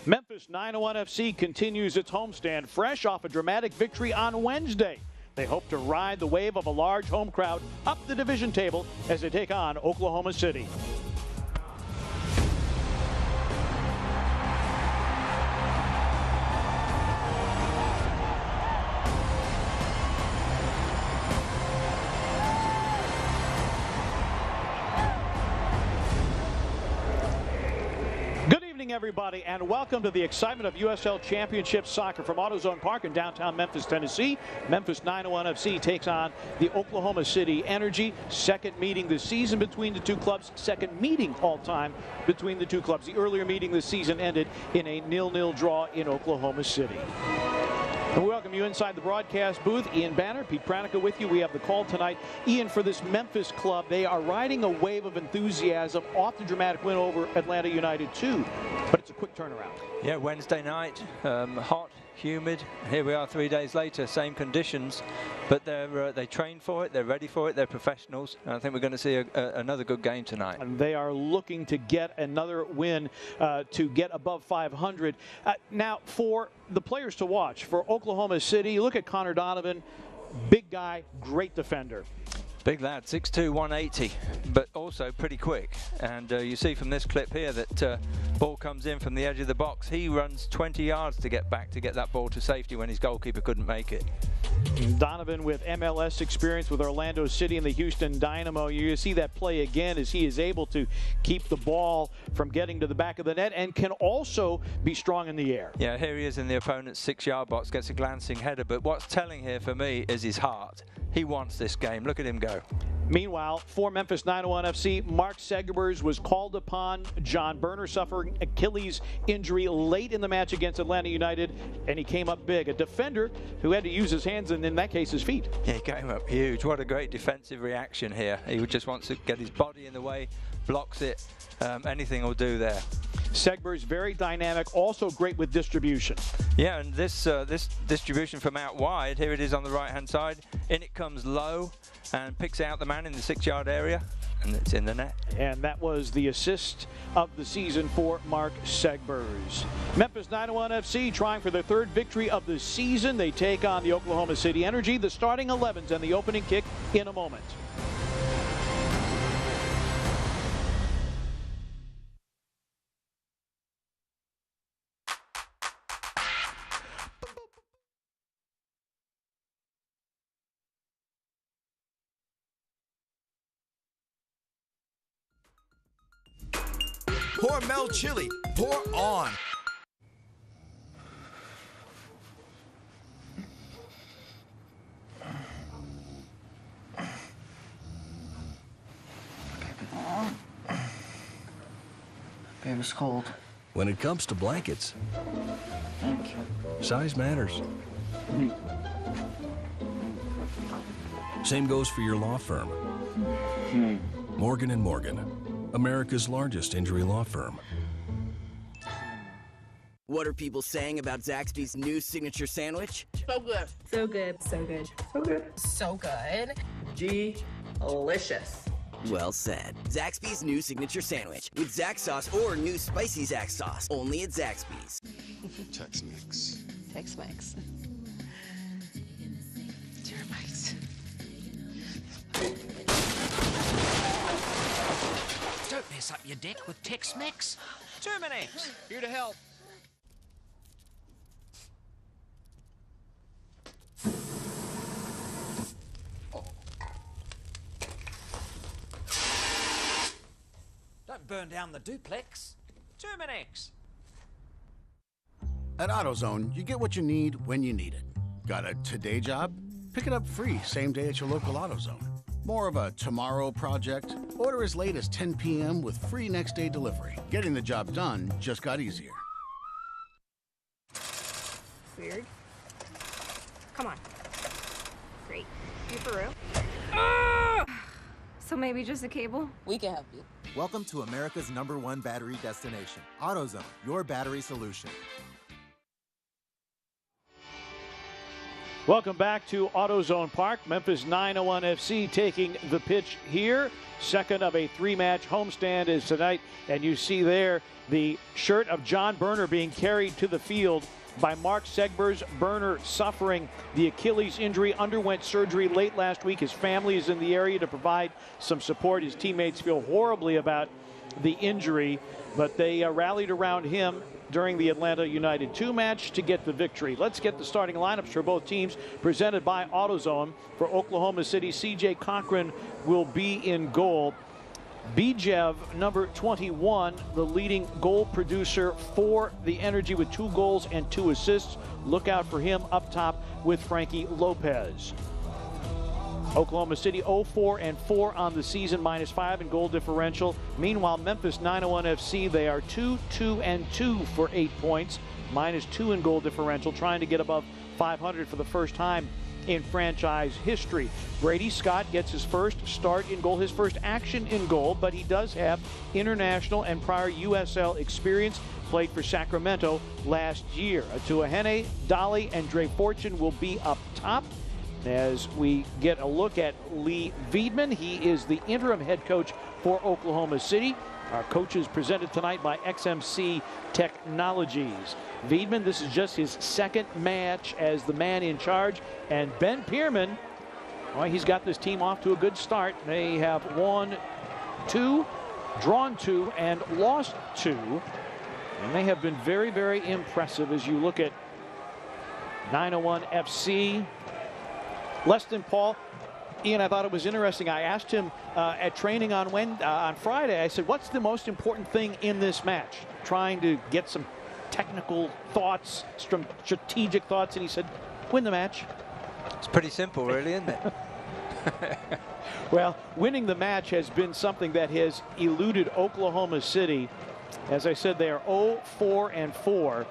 Memphis 901 FC continues its homestand fresh off a dramatic victory on Wednesday. They hope to ride the wave of a large home crowd up the division table as they take on Oklahoma City. Everybody, and welcome to the excitement of USL Championship Soccer from AutoZone Park in downtown Memphis, Tennessee. Memphis 901 FC takes on the Oklahoma City Energy. Second meeting this season between the two clubs. Second meeting all time between the two clubs. The earlier meeting this season ended in a 0-0 draw in Oklahoma City. And we welcome you inside the broadcast booth. Ian Banner, Pete Pranica with you. We have the call tonight. Ian, for this Memphis club, they are riding a wave of enthusiasm off the dramatic win over Atlanta United 2. But it's a quick turnaround. Yeah, Wednesday night, hot, humid. Here we are 3 days later, same conditions. But they train for it, they're ready for it, they're professionals. And I think we're going to see another good game tonight. And they are looking to get another win to get above 500. Now, for the players to watch, for Oklahoma City, you look at Connor Donovan, big guy, great defender. Big lad, 6'2", 180, but also pretty quick. And you see from this clip here that ball comes in from the edge of the box. He runs 20 yards to get back to get that ball to safety when his goalkeeper couldn't make it. Donovan with MLS experience with Orlando City and the Houston Dynamo. You see that play again as he is able to keep the ball from getting to the back of the net and can also be strong in the air. Yeah, here he is in the opponent's 6-yard box, gets a glancing header, but what's telling here for me is his heart. He wants this game. Look at him go. Meanwhile, for Memphis 901 FC, Mark Segbers was called upon. John Berner suffering Achilles injury late in the match against Atlanta United, and he came up big. A defender who had to use his hands and, in that case, his feet. Yeah, he came up huge. What a great defensive reaction here. He just wants to get his body in the way, blocks it. Anything will do there. Segbers very dynamic, also great with distribution. Yeah, and this distribution from out wide, here it is on the right-hand side. In it comes low and picks out the man in the 6-yard area, and it's in the net. And that was the assist of the season for Mark Segbers. Memphis 901 FC trying for their third victory of the season. They take on the Oklahoma City Energy. The starting 11s and the opening kick in a moment. Hormel chili, pour on. Baby's cold. When it comes to blankets, Thank you. size matters. Same goes for your law firm. Morgan & Morgan, America's largest injury law firm. What are people saying about Zaxby's new signature sandwich? So good. So good. So good. So good. So good. Delicious. Well said. Zaxby's new signature sandwich with Zax sauce or new spicy Zax sauce. Only at Zaxby's. Tex-Mex. Tex-Mex. Termites. Don't mess up your deck with Tex-Mex. Terminex, here to help. Don't burn down the duplex. Terminex. At AutoZone, you get what you need when you need it. Got a today job? Pick it up free same day at your local AutoZone. More of a tomorrow project? Order as late as 10 p.m. with free next day delivery. Getting the job done just got easier. Weird. Come on. Great. You for real? So maybe just a cable? We can help you. Welcome to America's #1 battery destination. AutoZone, your battery solution. Welcome back to AutoZone Park. Memphis 901 FC taking the pitch here. Second of a 3-match homestand is tonight. And you see there the shirt of John Berner being carried to the field by Mark Segbers. Berner suffering the Achilles injury, underwent surgery late last week. His family is in the area to provide some support. His teammates feel horribly about the injury, but they rallied around him during the Atlanta United 2 match to get the victory. Let's get the starting lineups for both teams presented by AutoZone. For Oklahoma City, C.J. Cochran will be in goal. Bijev, number 21, the leading goal producer for the Energy with 2 goals and 2 assists. Look out for him up top with Frankie Lopez. Oklahoma City 0-4-4 on the season, -5 in goal differential. Meanwhile, Memphis 901 FC, they are 2-2-2 for 8 points, -2 in goal differential, trying to get above 500 for the first time in franchise history. Brady Scott gets his first start in goal, his first action in goal, but he does have international and prior USL experience. Played for Sacramento last year. Atuahene, Dolly, and Dre Fortune will be up top. As we get a look at Lee Veedman, he is the interim head coach for Oklahoma City. Our coaches presented tonight by XMC Technologies. Veedman, this is just his second match as the man in charge. And Ben Pierman, well, he's got this team off to a good start. They have won 2, drawn 2, and lost 2. And they have been very, very impressive as you look at 901 FC. Leston Paul, Ian, I thought it was interesting. I asked him at training on Friday, I said, what's the most important thing in this match? Trying to get some technical thoughts, strategic thoughts, and he said, win the match. It's pretty simple, really, isn't it? Well, winning the match has been something that has eluded Oklahoma City. As I said, they are 0-4-4.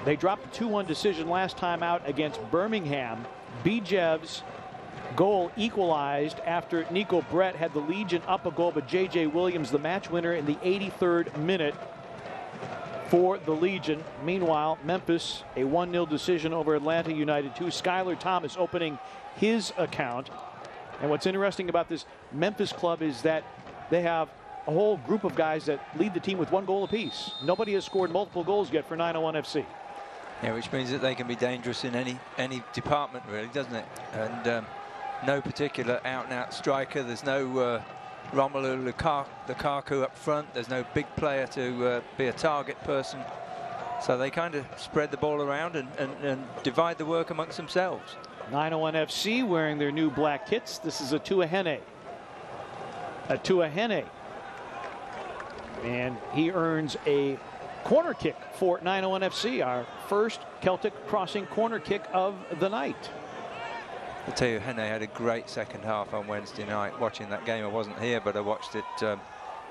They dropped a 2-1 decision last time out against Birmingham. Bijev's goal equalized after Nico Brett had the Legion up a goal, but J.J. Williams, the match winner in the 83rd minute for the Legion. Meanwhile, Memphis, a 1-0 decision over Atlanta United 2. Skylar Thomas opening his account. And what's interesting about this Memphis club is that they have a whole group of guys that lead the team with 1 goal apiece. Nobody has scored multiple goals yet for 901 FC. Yeah, which means that they can be dangerous in any department, really, doesn't it? And no particular out-and-out striker. There's no Romelu Lukaku up front. There's no big player to be a target person. So they kind of spread the ball around and divide the work amongst themselves. 901 FC wearing their new black kits. This is Atuahene. And he earns a corner kick for 901 FC, our first Celtic crossing corner kick of the night. I'll tell you, Hene had a great second half on Wednesday night. Watching that game, I wasn't here, but I watched it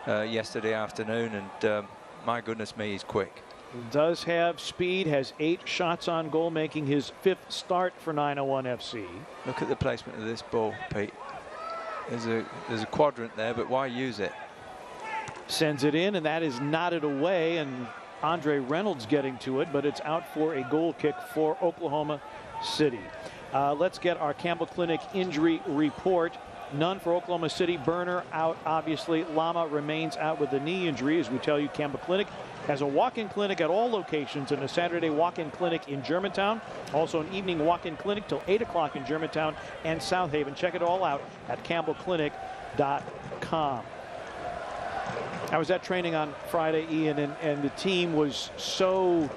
yesterday afternoon, and my goodness me, he's quick. He does have speed, has 8 shots on goal, making his 5th start for 901 FC. Look at the placement of this ball, Pete. There's a quadrant there, but why use it? Sends it in, and that is knotted away, and Andre Reynolds getting to it, but it's out for a goal kick for Oklahoma City. Let's get our Campbell Clinic injury report. None for Oklahoma City. Berner out, obviously. Lama remains out with a knee injury. As we tell you, Campbell Clinic has a walk-in clinic at all locations and a Saturday walk-in clinic in Germantown. Also an evening walk-in clinic till 8 o'clock in Germantown and South Haven. Check it all out at campbellclinic.com. I was at training on Friday, Ian, and the team was so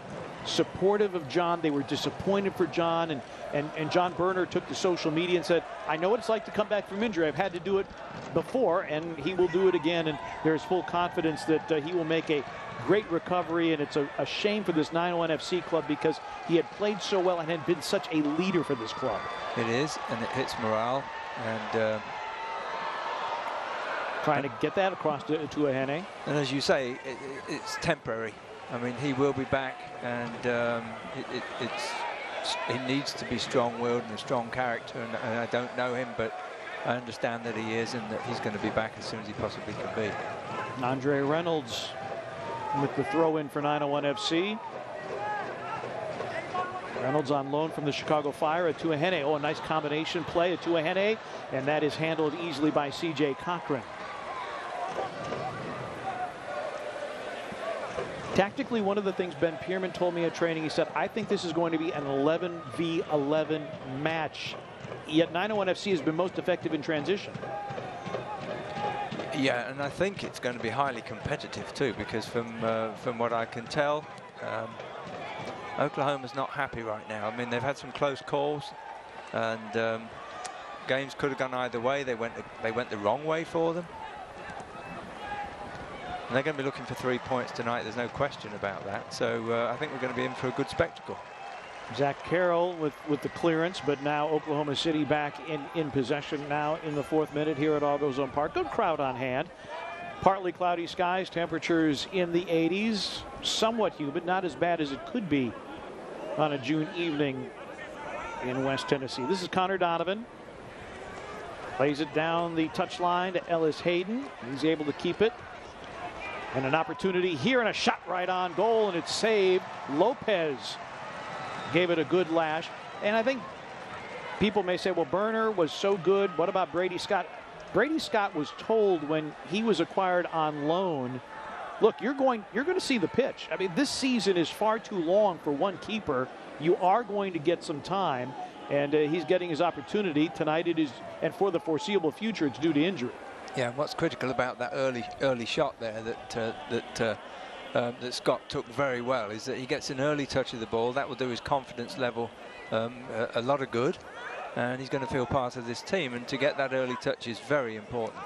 supportive of John. They were disappointed for John, and John Berner took to social media and said, I know what it's like to come back from injury. I've had to do it before, and he will do it again, and there's full confidence that he will make a great recovery, and it's a shame for this 901 FC club because he had played so well and had been such a leader for this club. It is, and it hits morale, and trying to get that across to Atuahene. And as you say, it's temporary. I mean, he will be back, and he needs to be strong-willed and a strong character, and I don't know him, but I understand that he is, and that he's going to be back as soon as he possibly can be. Andre Reynolds with the throw in for 901 FC. Reynolds on loan from the Chicago Fire. Atuahene. Oh, a nice combination play. Atuahene. And that is handled easily by C.J. Cochran. Tactically, one of the things Ben Pierman told me at training, he said, I think this is going to be an 11v11 match. Yet 901 FC has been most effective in transition. Yeah, and I think it's going to be highly competitive too, because from what I can tell, Oklahoma's not happy right now. I mean, they've had some close calls, and games could have gone either way. They went the wrong way for them. And they're going to be looking for 3 points tonight. There's no question about that. So I think we're going to be in for a good spectacle. Zach Carroll with the clearance, but now Oklahoma City back in possession now in the 4th minute here at AutoZone Park. Good crowd on hand. Partly cloudy skies, temperatures in the 80s, somewhat humid, not as bad as it could be on a June evening in West Tennessee. This is Connor Donovan. Plays it down the touchline to Ellis Hayden. He's able to keep it. And an opportunity here and a shot right on goal, and it's saved. Lopez gave it a good lash. And I think people may say, well, Burner was so good. What about Brady Scott? Brady Scott was told when he was acquired on loan, look, you're going to see the pitch. I mean, this season is far too long for one keeper. You are going to get some time, and he's getting his opportunity. Tonight it is, and for the foreseeable future, it's due to injury. Yeah, what's critical about that early shot there that Scott took very well is that he gets an early touch of the ball. That will do his confidence level a lot of good, and he's going to feel part of this team, and to get that early touch is very important.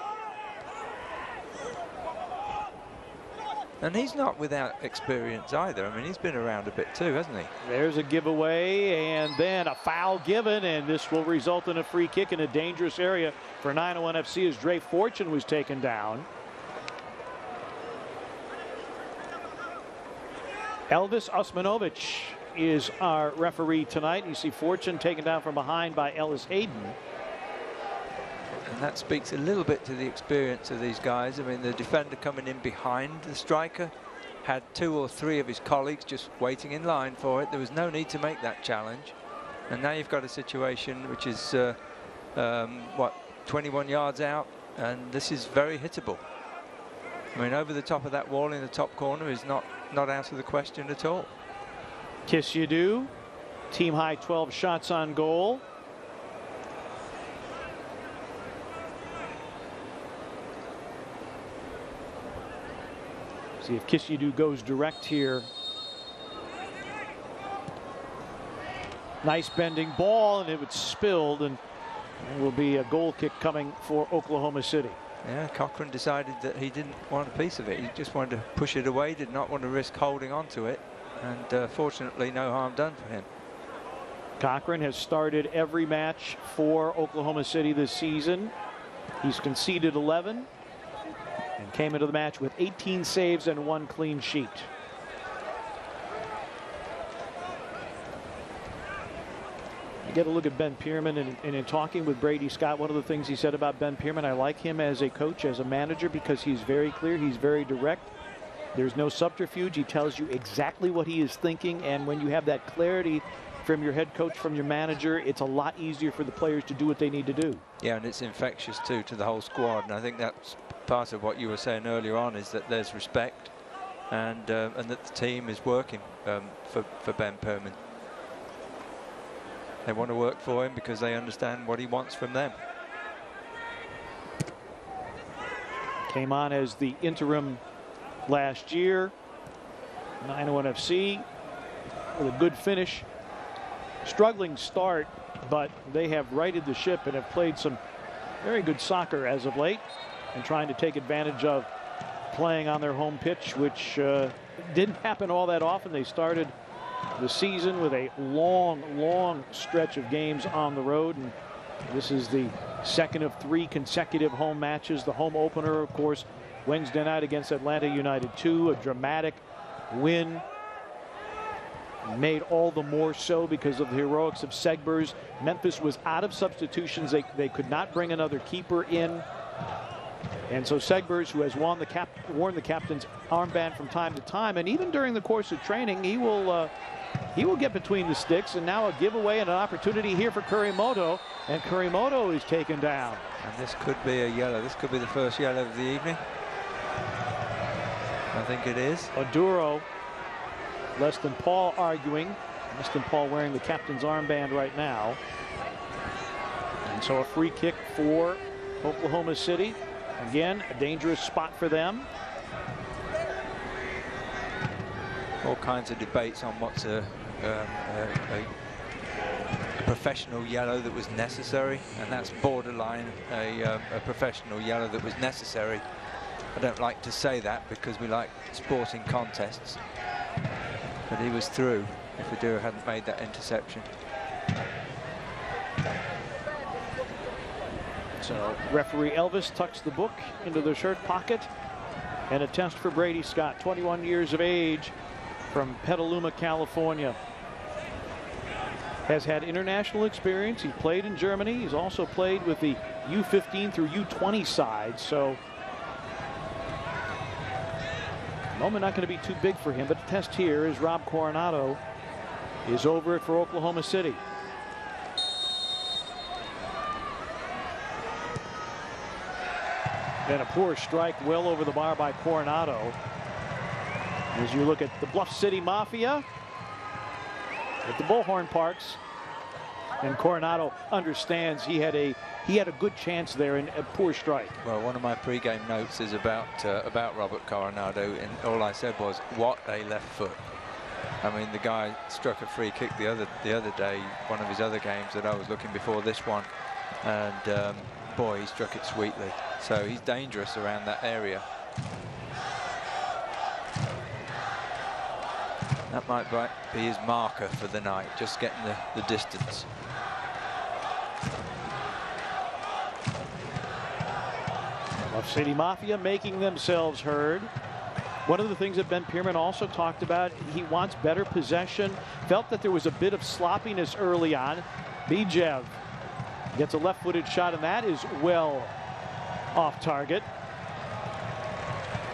And he's not without experience either. I mean, he's been around a bit too, hasn't he? There's a giveaway, and then a foul given, and this will result in a free kick in a dangerous area for 901 FC as Dre Fortune was taken down. Elvis Osmanovic is our referee tonight. You see Fortune taken down from behind by Ellis Hayden. And that speaks a little bit to the experience of these guys. I mean, the defender coming in behind the striker had 2 or 3 of his colleagues just waiting in line for it. There was no need to make that challenge. And now you've got a situation which is, 21 yards out, and this is very hittable. I mean, over the top of that wall in the top corner is not out of the question at all. Kiss you do. Team high 12 shots on goal. See if Kiss You Do goes direct here. Nice bending ball, and it was spilled, and it will be a goal kick coming for Oklahoma City. Yeah, Cochran decided that he didn't want a piece of it. He just wanted to push it away, did not want to risk holding on to it, and fortunately no harm done for him. Cochran has started every match for Oklahoma City this season. He's conceded 11 and came into the match with 18 saves and 1 clean sheet. You get a look at Ben Pierman, and in talking with Brady Scott, one of the things he said about Ben Pierman, I like him as a coach, as a manager, because he's very clear, he's very direct. There's no subterfuge. He tells you exactly what he is thinking, and when you have that clarity from your head coach, from your manager, it's a lot easier for the players to do what they need to do. Yeah, and it's infectious too to the whole squad, and I think that's part of what you were saying earlier on, is that there's respect, and that the team is working for Ben Pierman. They want to work for him because they understand what he wants from them. Came on as the interim last year. 901 FC with a good finish. Struggling start, but they have righted the ship and have played some very good soccer as of late, and trying to take advantage of playing on their home pitch, which didn't happen all that often. They started the season with a long stretch of games on the road, and this is the second of 3 consecutive home matches. The home opener, of course, Wednesday night against Atlanta United 2, a dramatic win, made all the more so because of the heroics of Segbers. Memphis was out of substitutions. They could not bring another keeper in, And so Segbers, who has worn the captain's armband from time to time, and even during the course of training, he will get between the sticks. And now a giveaway and an opportunity here for Kurimoto, and Kurimoto is taken down. And this could be a yellow. This could be the first yellow of the evening. I think it is. Oduro, less than Paul arguing. Less than Paul wearing the captain's armband right now. And so a free kick for Oklahoma City. Again, a dangerous spot for them. All kinds of debates on what's a professional yellow that was necessary, and that's borderline a professional yellow that was necessary. I don't like to say that because we like sporting contests, but he was through if Oduro hadn't made that interception. So referee Elvis tucks the book into the shirt pocket, and a test for Brady Scott, 21 years of age, from Petaluma, California. Has had international experience. He's played in Germany. He's also played with the U15 through U20 side. So moment not going to be too big for him, but the test here is Rob Coronado is over it for Oklahoma City. And a poor strike well over the bar by Coronado. As you look at the Bluff City Mafia at the Bullhorn Parks, and Coronado understands he had a good chance there in a poor strike. Well, one of my pre-game notes is about Robert Coronado, and all I said was, what a left foot. I mean, the guy struck a free kick the other day, one of his other games that I was looking before this one, and boy, he struck it sweetly. So he's dangerous around that area. That might be his marker for the night, just getting the distance. Bluff City Mafia making themselves heard. One of the things that Ben Pierman also talked about, he wants better possession. Felt that there was a bit of sloppiness early on. Bijev gets a left-footed shot, and that is well off target.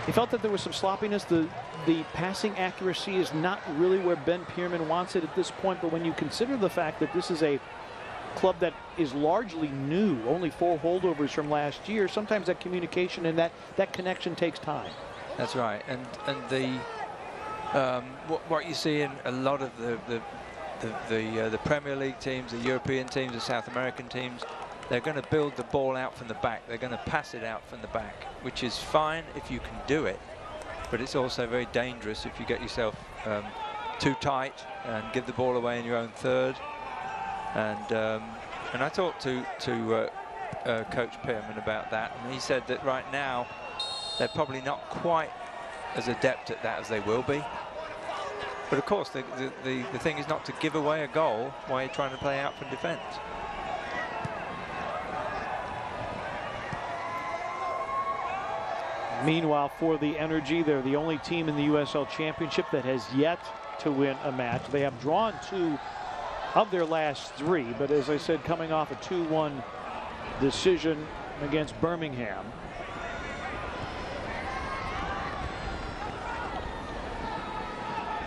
He felt that there was some sloppiness. The passing accuracy is not really where Ben Pierman wants it at this point, but when you consider the fact that this is a club that is largely new, only 4 holdovers from last year, sometimes that communication and that connection takes time. That's right, and the what you see in a lot of the Premier League teams, the European teams, the South American teams, they're going to build the ball out from the back. They're going to pass it out from the back, which is fine if you can do it, but it's also very dangerous if you get yourself too tight and give the ball away in your own third. And I talked to Coach Pierman about that, and he said that right now they're probably not quite as adept at that as they will be. But of course, the thing is not to give away a goal while you're trying to play out from defense. Meanwhile, for the Energy, they're the only team in the USL Championship that has yet to win a match. They have drawn 2 of their last 3, but as I said, coming off a 2-1 decision against Birmingham.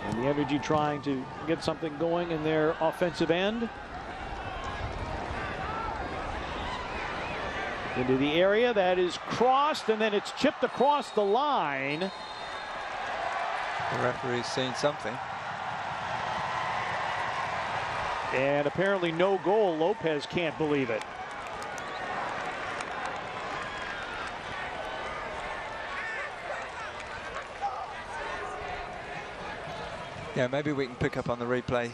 And the Energy trying to get something going in their offensive end. Into the area, that is crossed, and then it's chipped across the line. The referee's seen something. And apparently no goal. Lopez can't believe it. Yeah, maybe we can pick up on the replay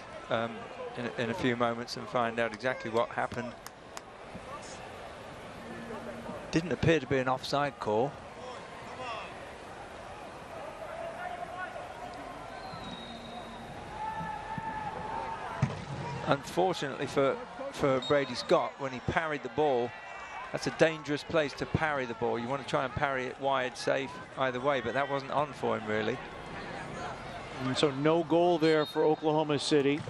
in a few moments and find out exactly what happened. Didn't appear to be an offside call. Unfortunately for Brady Scott, when he parried the ball, that's a dangerous place to parry the ball. You want to try and parry it wide, safe either way, but that wasn't on for him really. And so no goal there for Oklahoma City.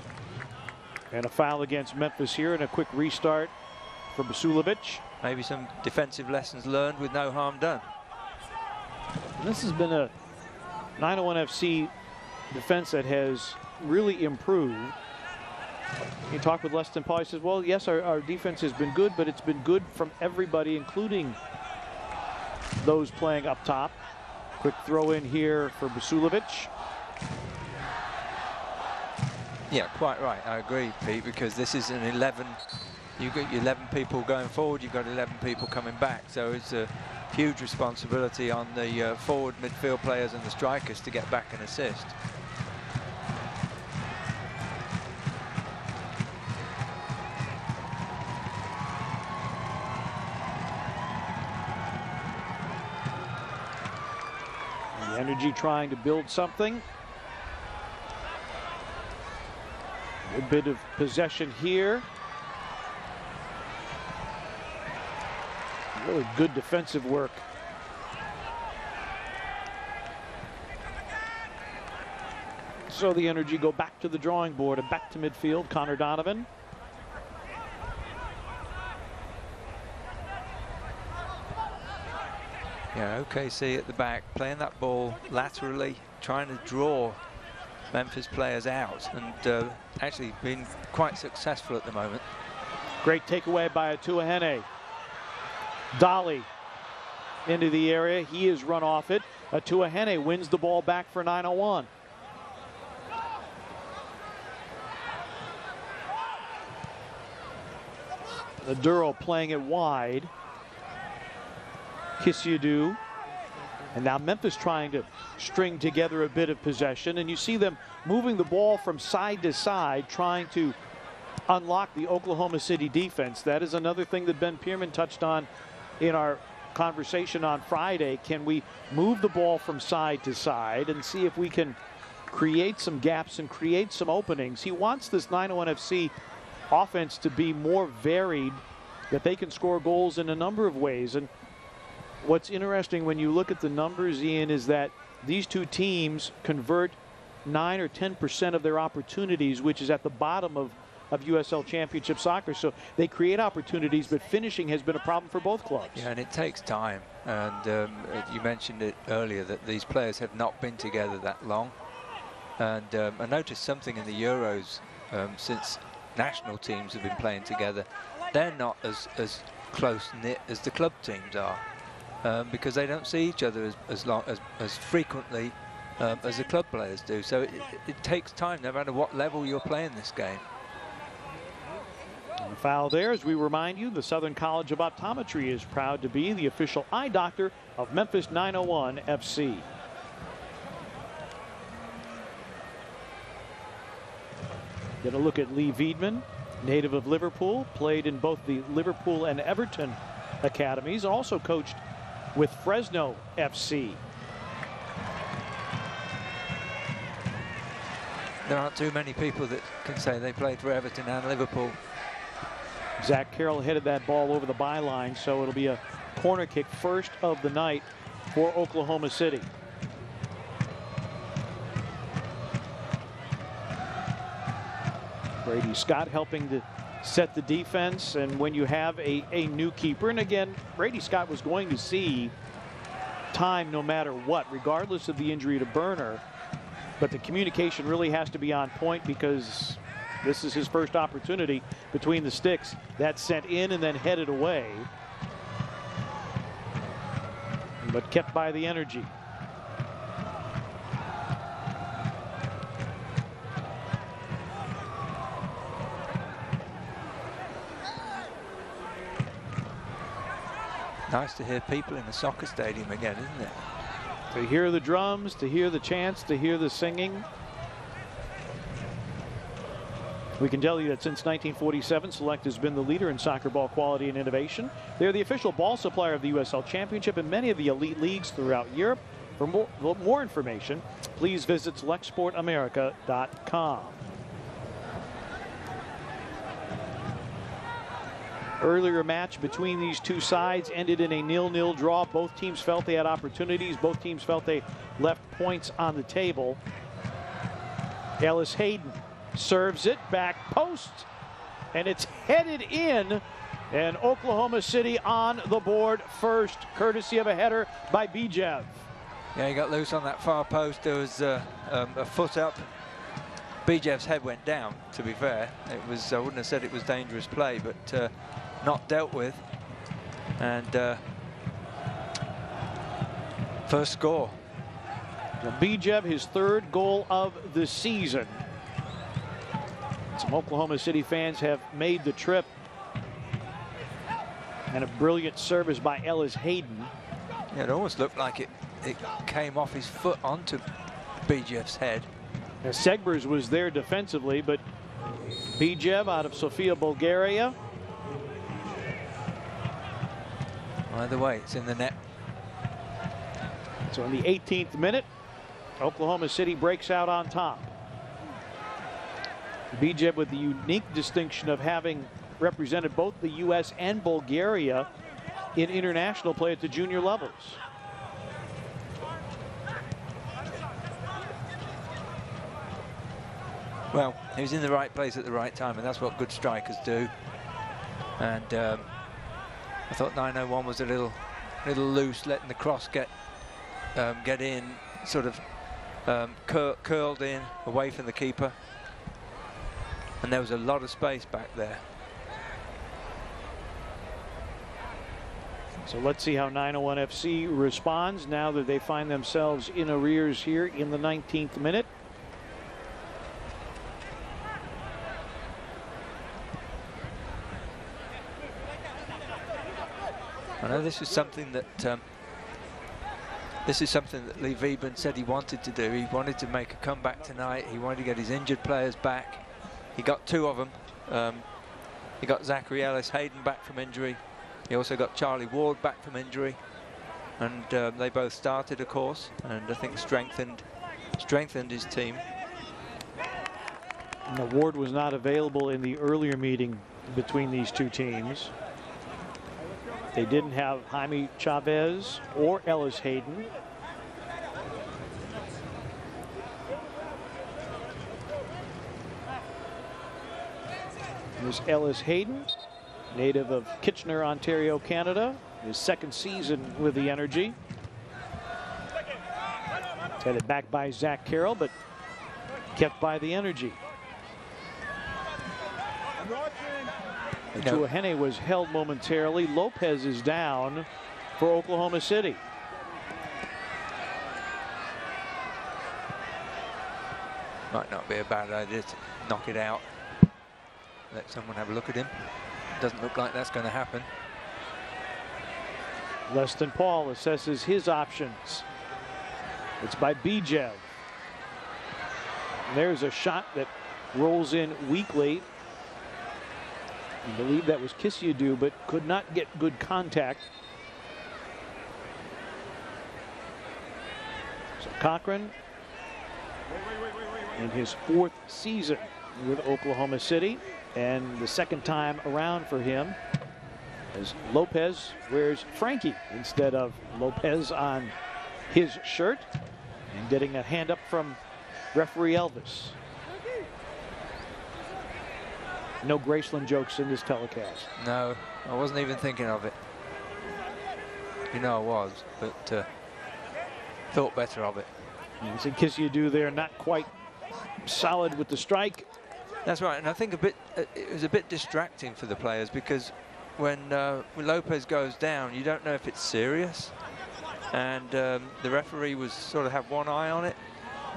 And a foul against Memphis here, and a quick restart for Basulovic. maybe some defensive lessons learned with no harm done. This has been a 901 FC defense that has really improved. You talk with Leston Paul, he says, well, yes, our defense has been good, but it's been good from everybody, including those playing up top. Quick throw in here for Basulovic. Yeah, quite right. I agree, Pete, because this is an 11. You've got 11 people going forward, you've got 11 people coming back. So it's a huge responsibility on the forward midfield players and the strikers to get back and assist. The Energy trying to build something. A bit of possession here. Really good defensive work. So the Energy go back to the drawing board and back to midfield. Connor Donovan. Yeah, OKC at the back, playing that ball laterally, trying to draw Memphis players out, and actually been quite successful at the moment. Great takeaway by Atuahene. Dolly into the area. He is run off it. Atuahene wins the ball back for 901. Maduro playing it wide. Kisiadu. And now Memphis trying to string together a bit of possession. And you see them moving the ball from side to side, trying to unlock the Oklahoma City defense. That is another thing that Ben Pierman touched on in our conversation on Friday. Can we move the ball from side to side and see if we can create some gaps and create some openings? He wants this 901 FC offense to be more varied, that they can score goals in a number of ways. And what's interesting when you look at the numbers, Ian, is that these two teams convert 9 or 10% of their opportunities, which is at the bottom of USL Championship Soccer. So they create opportunities, but finishing has been a problem for both clubs. Yeah, and it takes time. And you mentioned it earlier that these players have not been together that long. And I noticed something in the Euros since national teams have been playing together. They're not as close-knit as the club teams are, because they don't see each other as frequently as the club players do. So it takes time, no matter what level you're playing this game. And the foul there, as we remind you, the Southern College of Optometry is proud to be the official eye doctor of Memphis 901 FC. Get a look at Lee Veedman, native of Liverpool, played in both the Liverpool and Everton academies, also coached with Fresno FC. There aren't too many people that can say they played for Everton and Liverpool. Zach Carroll headed that ball over the byline, so it'll be a corner kick first of the night for Oklahoma City. Brady Scott helping to set the defense, and when you have a new keeper, and again, Brady Scott was going to see time no matter what, regardless of the injury to Burner, but the communication really has to be on point, because this is his first opportunity between the sticks. That's sent in and then headed away, but kept by the Energy. Nice to hear people in a soccer stadium again, isn't it? To hear the drums, to hear the chants, to hear the singing. We can tell you that since 1947, Select has been the leader in soccer ball quality and innovation. They're the official ball supplier of the USL Championship and many of the elite leagues throughout Europe. For more information, please visit selectsportamerica.com. Earlier match between these two sides ended in a 0-0 draw. Both teams felt they had opportunities. Both teams felt they left points on the table. Ellis Hayden serves it back post, and it's headed in And Oklahoma City on the board first, courtesy of a header by Bijev. Yeah, he got loose on that far post. There was a foot up. Bijev's head went down, to be fair. It was, I wouldn't have said it was dangerous play, but not dealt with. And first score. Bijev, his third goal of the season. Some Oklahoma City fans have made the trip. And a brilliant service by Ellis Hayden. Yeah, it almost looked like it came off his foot onto Bijev's head. Now, Segbers was there defensively, but Bijev out of Sofia, Bulgaria. Either way, it's in the net. So in the 18th minute, Oklahoma City breaks out on top. Bijev with the unique distinction of having represented both the U.S. and Bulgaria in international play at the junior levels. Well, he was in the right place at the right time, and that's what good strikers do. And I thought 901 was a little loose, letting the cross get in, sort of curled in away from the keeper. And there was a lot of space back there. So let's see how 901 FC responds now that they find themselves in arrears here in the 19th minute. I know this is something that Lee Veedman said he wanted to do. He wanted to make a comeback tonight. He wanted to get his injured players back. He got two of them. He got Zachary Ellis Hayden back from injury. He also got Charlie Ward back from injury. And they both started, of course, and I think strengthened his team. And Ward was not available in the earlier meeting between these two teams. They didn't have Jaime Chavez or Ellis Hayden. There's Ellis Hayden, native of Kitchener, Ontario, Canada. His second season with the Energy. It's headed back by Zach Carroll, but kept by the Energy. Tuahene was held momentarily. Lopez is down for Oklahoma City. Might not be a bad idea to knock it out. Let someone have a look at him. Doesn't look like that's going to happen. Leston Paul assesses his options. It's by Bijev. There's a shot that rolls in weakly. I believe that was Kisiadu, but could not get good contact. So Cochran in his fourth season with Oklahoma City, and the second time around for him, as Lopez wears Frankie instead of Lopez on his shirt, and getting a hand up from referee Elvis. No Graceland jokes in this telecast. No, I wasn't even thinking of it. You know I was, but thought better of it. You see Kisiadu there, not quite solid with the strike. That's right, and I think it was a bit distracting for the players, because when Lopez goes down, you don't know if it's serious, and the referee was sort of had one eye on it,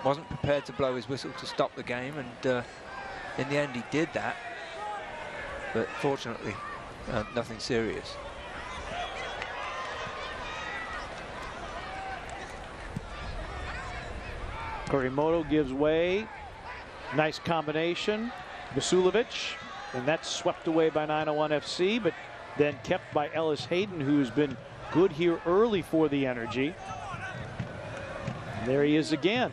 wasn't prepared to blow his whistle to stop the game, and in the end he did that, but fortunately nothing serious. Korimoto gives way. Nice combination. Vasulovic, and that's swept away by 901 FC, but then kept by Ellis Hayden, who's been good here early for the Energy. And there he is again.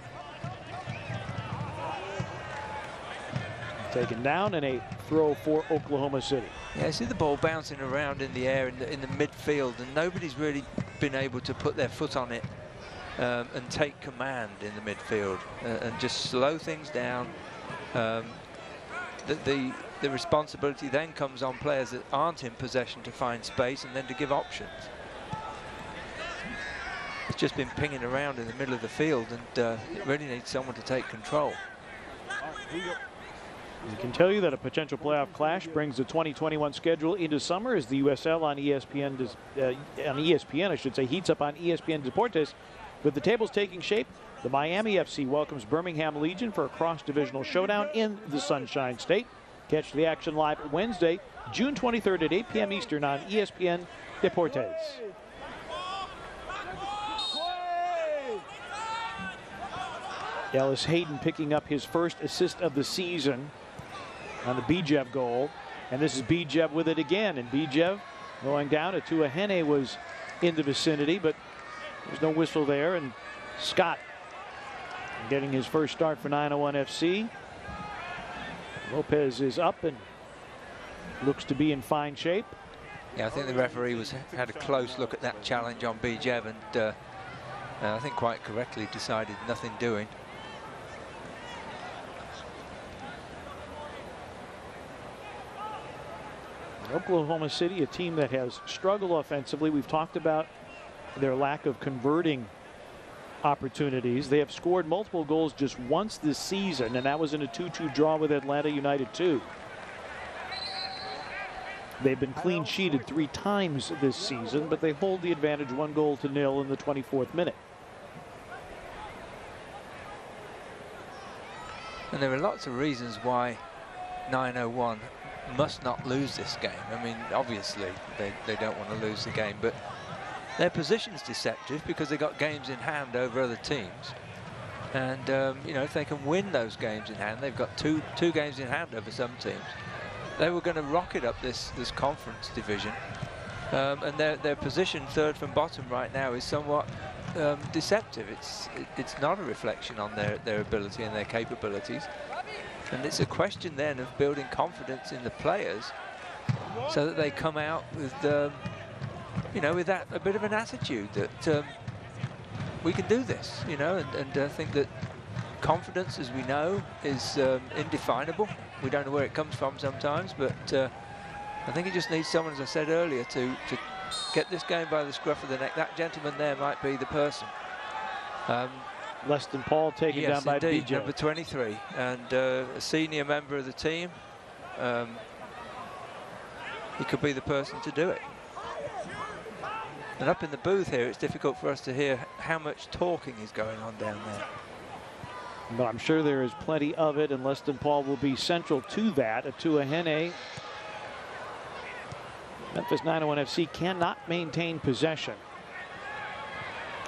Taken down, and a throw for Oklahoma City. Yeah, I see the ball bouncing around in the air in the midfield, and nobody's really been able to put their foot on it and take command in the midfield and just slow things down. The the responsibility then comes on players that aren't in possession to find space and then to give options. It's just been pinging around in the middle of the field, and it really needs someone to take control. I can tell you that a potential playoff clash brings the 2021 schedule into summer as the USL on ESPN, I should say, heats up on ESPN Deportes. With the tables taking shape, the Miami FC welcomes Birmingham Legion for a cross-divisional showdown in the Sunshine State. Catch the action live Wednesday, June 23rd at 8 p.m. Eastern on ESPN Deportes. Ellis Hayden picking up his first assist of the season on the Bijev goal. And this is Bijev with it again. And Bijev going down. Atua Hene was in the vicinity, but there's no whistle there. And Scott getting his first start for 901 FC. Lopez is up and looks to be in fine shape. Yeah, I think the referee had a close look at that challenge on Bijev, and I think quite correctly decided nothing doing. Oklahoma City, a team that has struggled offensively. We've talked about their lack of converting opportunities. They have scored multiple goals just once this season, and that was in a 2-2 draw with Atlanta United 2. They've been clean sheeted 3 times this season, but they hold the advantage 1-0 in the 24th minute. And there are lots of reasons why 901 must not lose this game. I mean, obviously they don't want to lose the game, but their position's deceptive because they got games in hand over other teams. And you know, if they can win those games in hand, they've got two games in hand over some teams. They were going to rocket up this conference division, and their position third from bottom right now is somewhat deceptive. It's not a reflection on their ability and their capabilities. And it's a question then of building confidence in the players so that they come out with, you know, with that a bit of an attitude that we can do this, you know, and I think that confidence, as we know, is indefinable. We don't know where it comes from sometimes, but I think it just needs someone, as I said earlier, to get this game by the scruff of the neck. That gentleman there might be the person. Less than Paul taken down by Bijev. Number 23, and a senior member of the team. He could be the person to do it. And up in the booth here, it's difficult for us to hear how much talking is going on down there. But I'm sure there is plenty of it, and Leston Paul will be central to that. Atua Hene. Memphis 901 FC cannot maintain possession.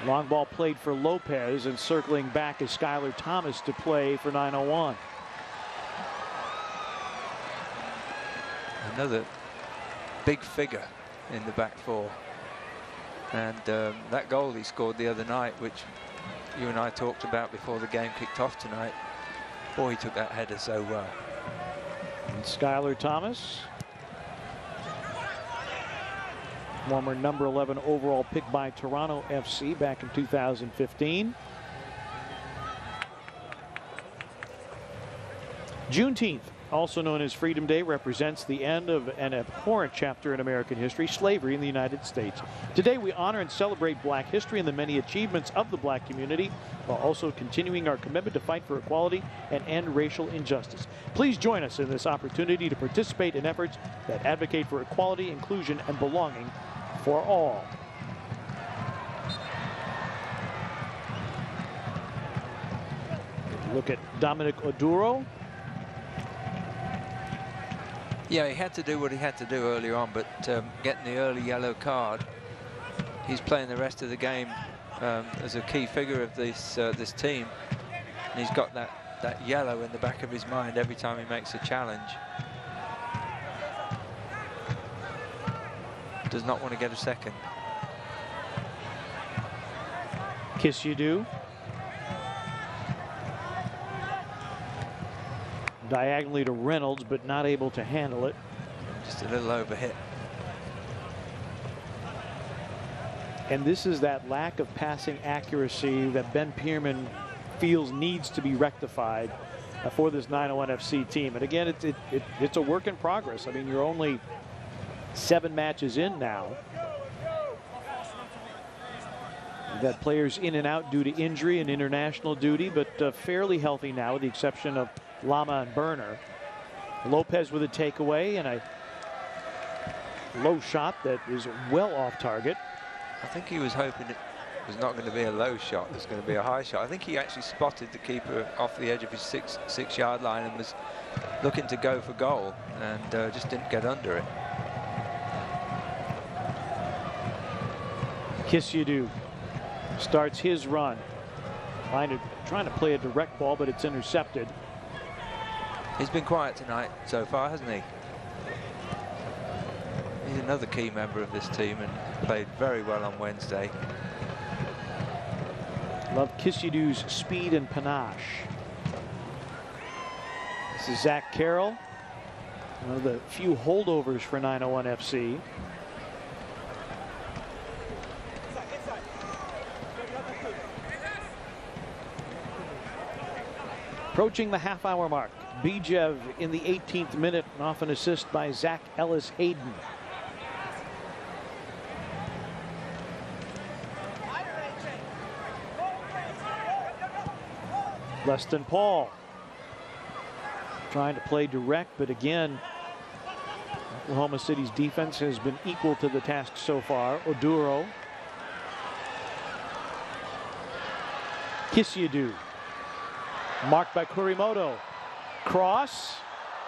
Long ball played for Lopez, and circling back is Skylar Thomas to play for 901. Another big figure in the back four. And that goal he scored the other night, which you and I talked about before the game kicked off tonight. Boy, he took that header so well. And Skylar Thomas, former number 11 overall pick by Toronto FC back in 2015. Juneteenth, also known as Freedom Day, represents the end of an abhorrent chapter in American history, slavery in the United States. Today we honor and celebrate Black history and the many achievements of the Black community, while also continuing our commitment to fight for equality and end racial injustice. Please join us in this opportunity to participate in efforts that advocate for equality, inclusion, and belonging for all. Look at Dominic Oduro. Yeah, he had to do what he had to do earlier on, but getting the early yellow card, he's playing the rest of the game as a key figure of this team. And he's got that yellow in the back of his mind every time he makes a challenge. Does not want to get a second. Kiss you do. Diagonally to Reynolds, but not able to handle it. Just a little overhit. And this is that lack of passing accuracy that Ben Pierman feels needs to be rectified. for this 901 FC team. And again, it's a work in progress. I mean, you're only 7 matches in now. You've got players in and out due to injury and international duty, but fairly healthy now with the exception of Lama and Berner. Lopez with a takeaway and a low shot that is well off target. I think he was hoping it was not going to be a low shot, it was going to be a high shot. I think he actually spotted the keeper off the edge of his six-yard line and was looking to go for goal and just didn't get under it. Kisyadu starts his run. Trying to play a direct ball, but it's intercepted. He's been quiet tonight so far, hasn't he? He's another key member of this team and played very well on Wednesday. Love Kisyadu's speed and panache. This is Zach Carroll, one of the few holdovers for 901 FC. Approaching the half-hour mark. Bijev in the 18th minute, off an assist by Zach Ellis Hayden. Leston Paul trying to play direct, but again, Oklahoma City's defense has been equal to the task so far. Oduro. Kisyadu. Marked by Kurimoto. Cross.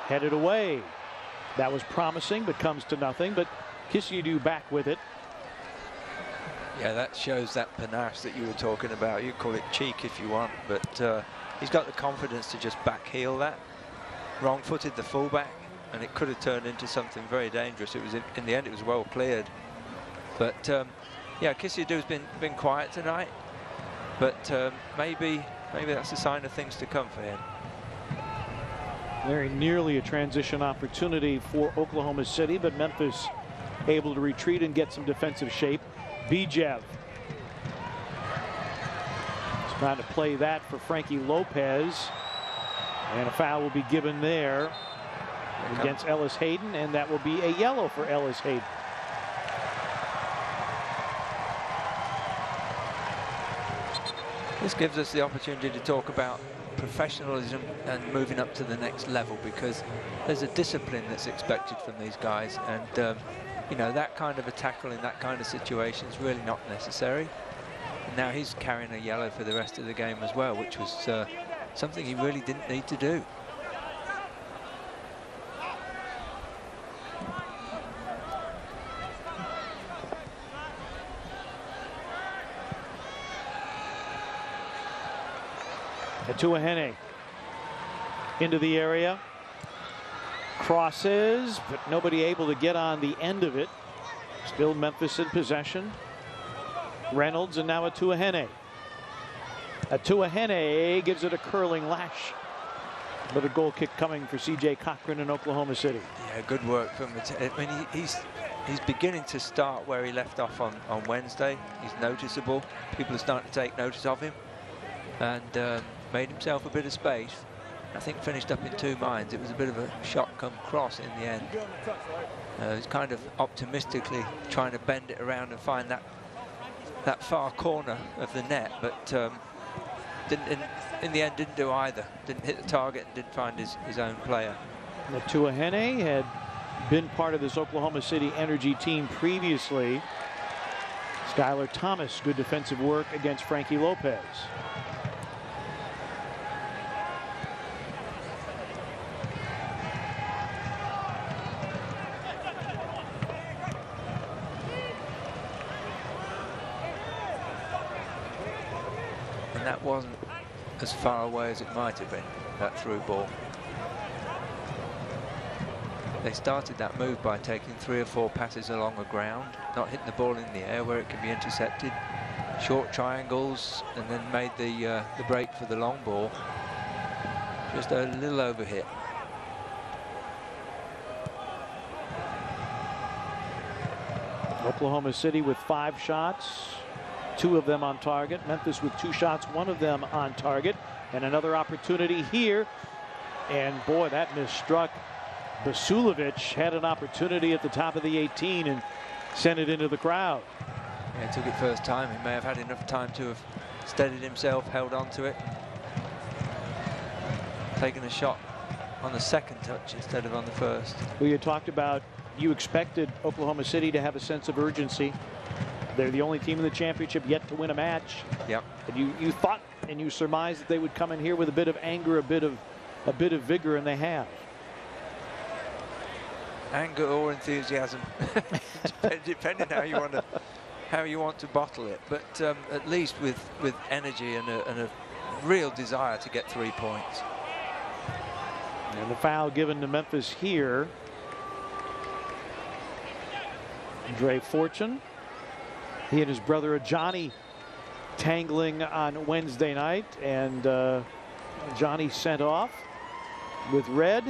Headed away. That was promising, but comes to nothing. But Kisyadu back with it. Yeah, that shows that panache that you were talking about. You call it cheek if you want, but he's got the confidence to just back heel that. Wrong-footed the fullback, and it could have turned into something very dangerous. It was in the end, it was well cleared. But yeah, Kisyadu's been quiet tonight, but maybe that's a sign of things to come for him. Very nearly a transition opportunity for Oklahoma City, but Memphis able to retreat and get some defensive shape. Bijev is trying to play that for Frankie Lopez, and a foul will be given there against Ellis Hayden, and that will be a yellow for Ellis Hayden. This gives us the opportunity to talk about professionalism and moving up to the next level, because there's a discipline that's expected from these guys, and you know, that kind of a tackle in that kind of situation is really not necessary. And now he's carrying a yellow for the rest of the game as well, which was something he really didn't need to do. Atuahene into the area. Crosses, but nobody able to get on the end of it. Still Memphis in possession. Reynolds and now Atuahene. Atuahene gives it a curling lash. Another goal kick coming for C.J. Cochran in Oklahoma City. Yeah, good work from I mean, he's beginning to start where he left off on Wednesday. He's noticeable. People are starting to take notice of him, and made himself a bit of space. I think finished up in 2 minds. It was a bit of a shot come cross in the end. He's kind of optimistically trying to bend it around and find that far corner of the net, but in the end didn't do either. Didn't hit the target and didn't find his own player. Atuahene had been part of this Oklahoma City Energy team previously. Skylar Thomas, good defensive work against Frankie Lopez. And that wasn't as far away as it might have been, that through ball. They started that move by taking 3 or 4 passes along the ground, not hitting the ball in the air where it can be intercepted, short triangles, and then made the break for the long ball. Just a little overhit. Oklahoma City with 5 shots. 2 of them on target. Memphis with 2 shots, 1 of them on target. And another opportunity here And boy, that miss struck. Basulovic had an opportunity at the top of the 18 and sent it into the crowd. Yeah, took it first time. He may have had enough time to have steadied himself, held on to it, taken a shot on the second touch instead of on the first. We had talked about you expected Oklahoma City to have a sense of urgency. They're the only team in the championship yet to win a match. Yep. And you thought and you surmised that they would come in here with a bit of anger, a bit of vigor, and they have. Anger or enthusiasm, depending how you want to bottle it. But at least with energy and a real desire to get 3 points. And the foul given to Memphis here. Dre Fortune. He and his brother Johnny tangling on Wednesday night, and Johnny sent off with red.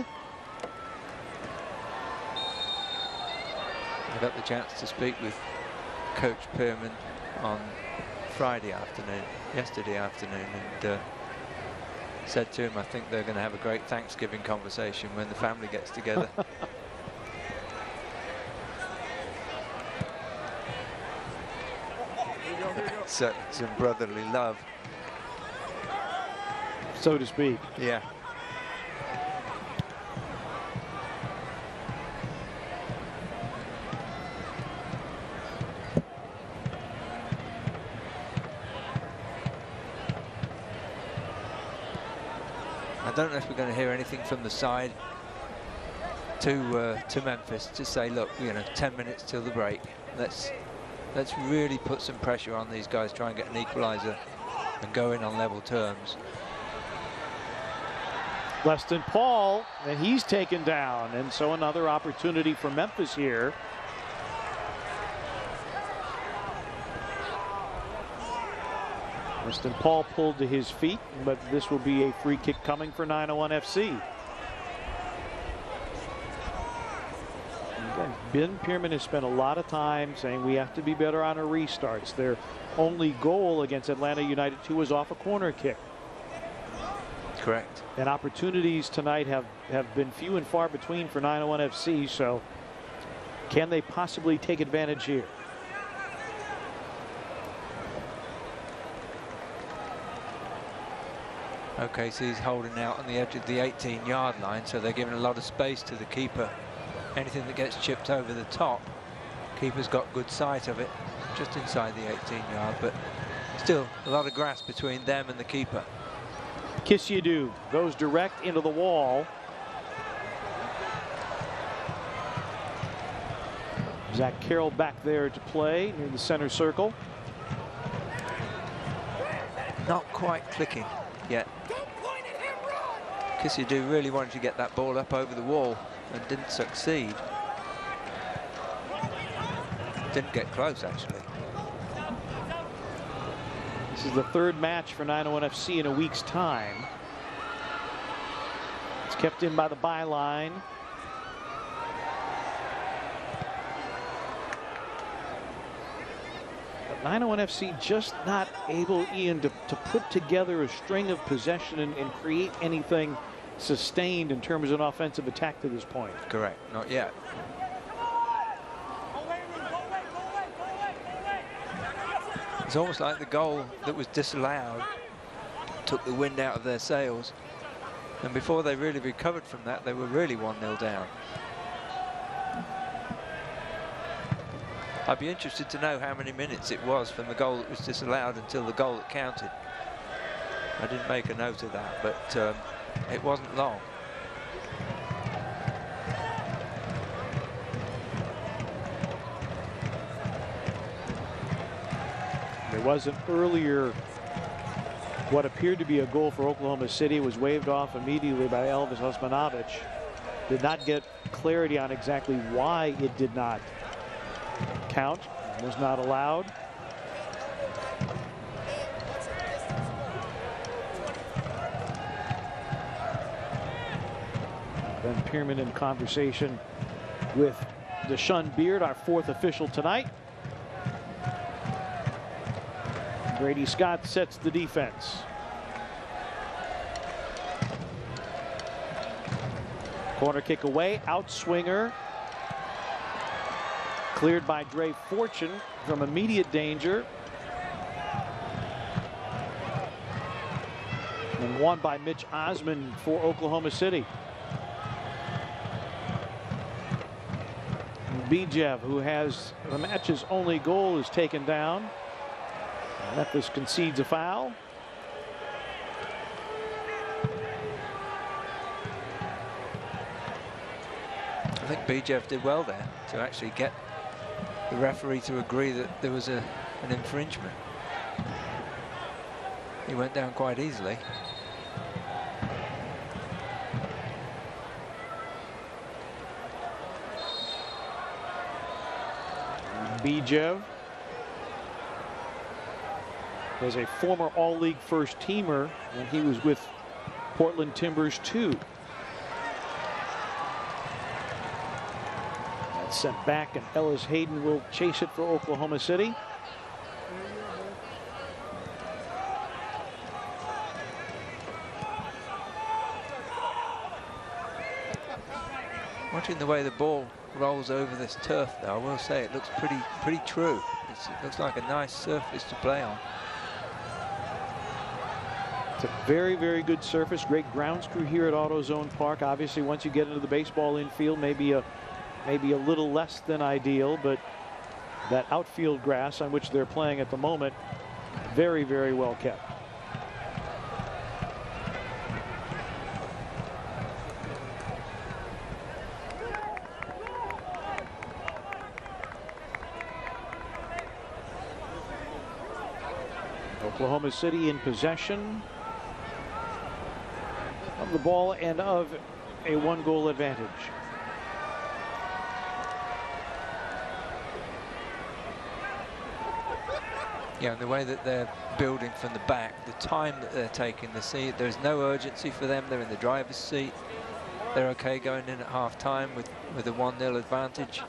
I got the chance to speak with Coach Pearman on yesterday afternoon, and said to him, I think they're going to have a great Thanksgiving conversation when the family gets together. So, some brotherly love, so to speak. Yeah. I don't know if we're going to hear anything from the side to Memphis to say, look, 10 minutes till the break. Let's really put some pressure on these guys, try and get an equalizer and go in on level terms. Weston Paul, and he's taken down, and so another opportunity for Memphis here. Weston Paul pulled to his feet, but this will be a free kick coming for 901 FC. Again, Ben Pearman has spent a lot of time saying we have to be better on our restarts. Their only goal against Atlanta United 2 was off a corner kick. Correct. And opportunities tonight have been few and far between for 901 FC, so can they possibly take advantage here? OKC's holding out on the edge of the 18-yard line, so they're giving a lot of space to the keeper. Anything that gets chipped over the top, keeper's got good sight of it, just inside the 18-yard, but still a lot of grass between them and the keeper. Kisyadu goes direct into the wall. Zach Carroll back there to play near the center circle. Not quite clicking yet. Kisyadu really wanted to get that ball up over the wall and didn't succeed. Didn't get close, actually. This is the third match for 901 FC in a week's time. It's kept in by the byline. But 901 FC just not able, Ian, to put together a string of possession and create anything sustained in terms of an offensive attack to this point. Correct, not yet. It's almost like the goal that was disallowed took the wind out of their sails, and before they really recovered from that, they were really 1-0 down. I'd be interested to know how many minutes it was from the goal that was disallowed until the goal that counted. I didn't make a note of that, but it wasn't long. There was an earlier, what appeared to be a goal for Oklahoma City. It was waved off immediately by Elvis Osmanovic. Did not get clarity on exactly why it did not count, was not allowed. Ben Pearman in conversation with Deshaun Beard, our fourth official tonight. Brady Scott sets the defense. Corner kick away, outswinger. Cleared by Dre Fortune from immediate danger. And won by Mitch Osmond for Oklahoma City. Bijev, who has the match's only goal, is taken down. Memphis concedes a foul. I think Bijev did well there to actually get the referee to agree that there was an infringement. He went down quite easily. Bijev was a former All-League first teamer, and he was with Portland Timbers too. That's sent back, and Ellis Hayden will chase it for Oklahoma City. Watching the way the ball rolls over this turf, though, I will say it looks pretty true. It looks like a nice surface to play on. It's a very, very good surface. Great grounds crew here at AutoZone Park. Obviously, once you get into the baseball infield, maybe a little less than ideal, but that outfield grass on which they're playing at the moment, very, very well kept. Oklahoma City in possession of the ball and of a one-goal advantage. Yeah, and the way that they're building from the back, the time that they're taking, there's no urgency for them. They're in the driver's seat. They're okay going in at half-time with a 1-0 advantage.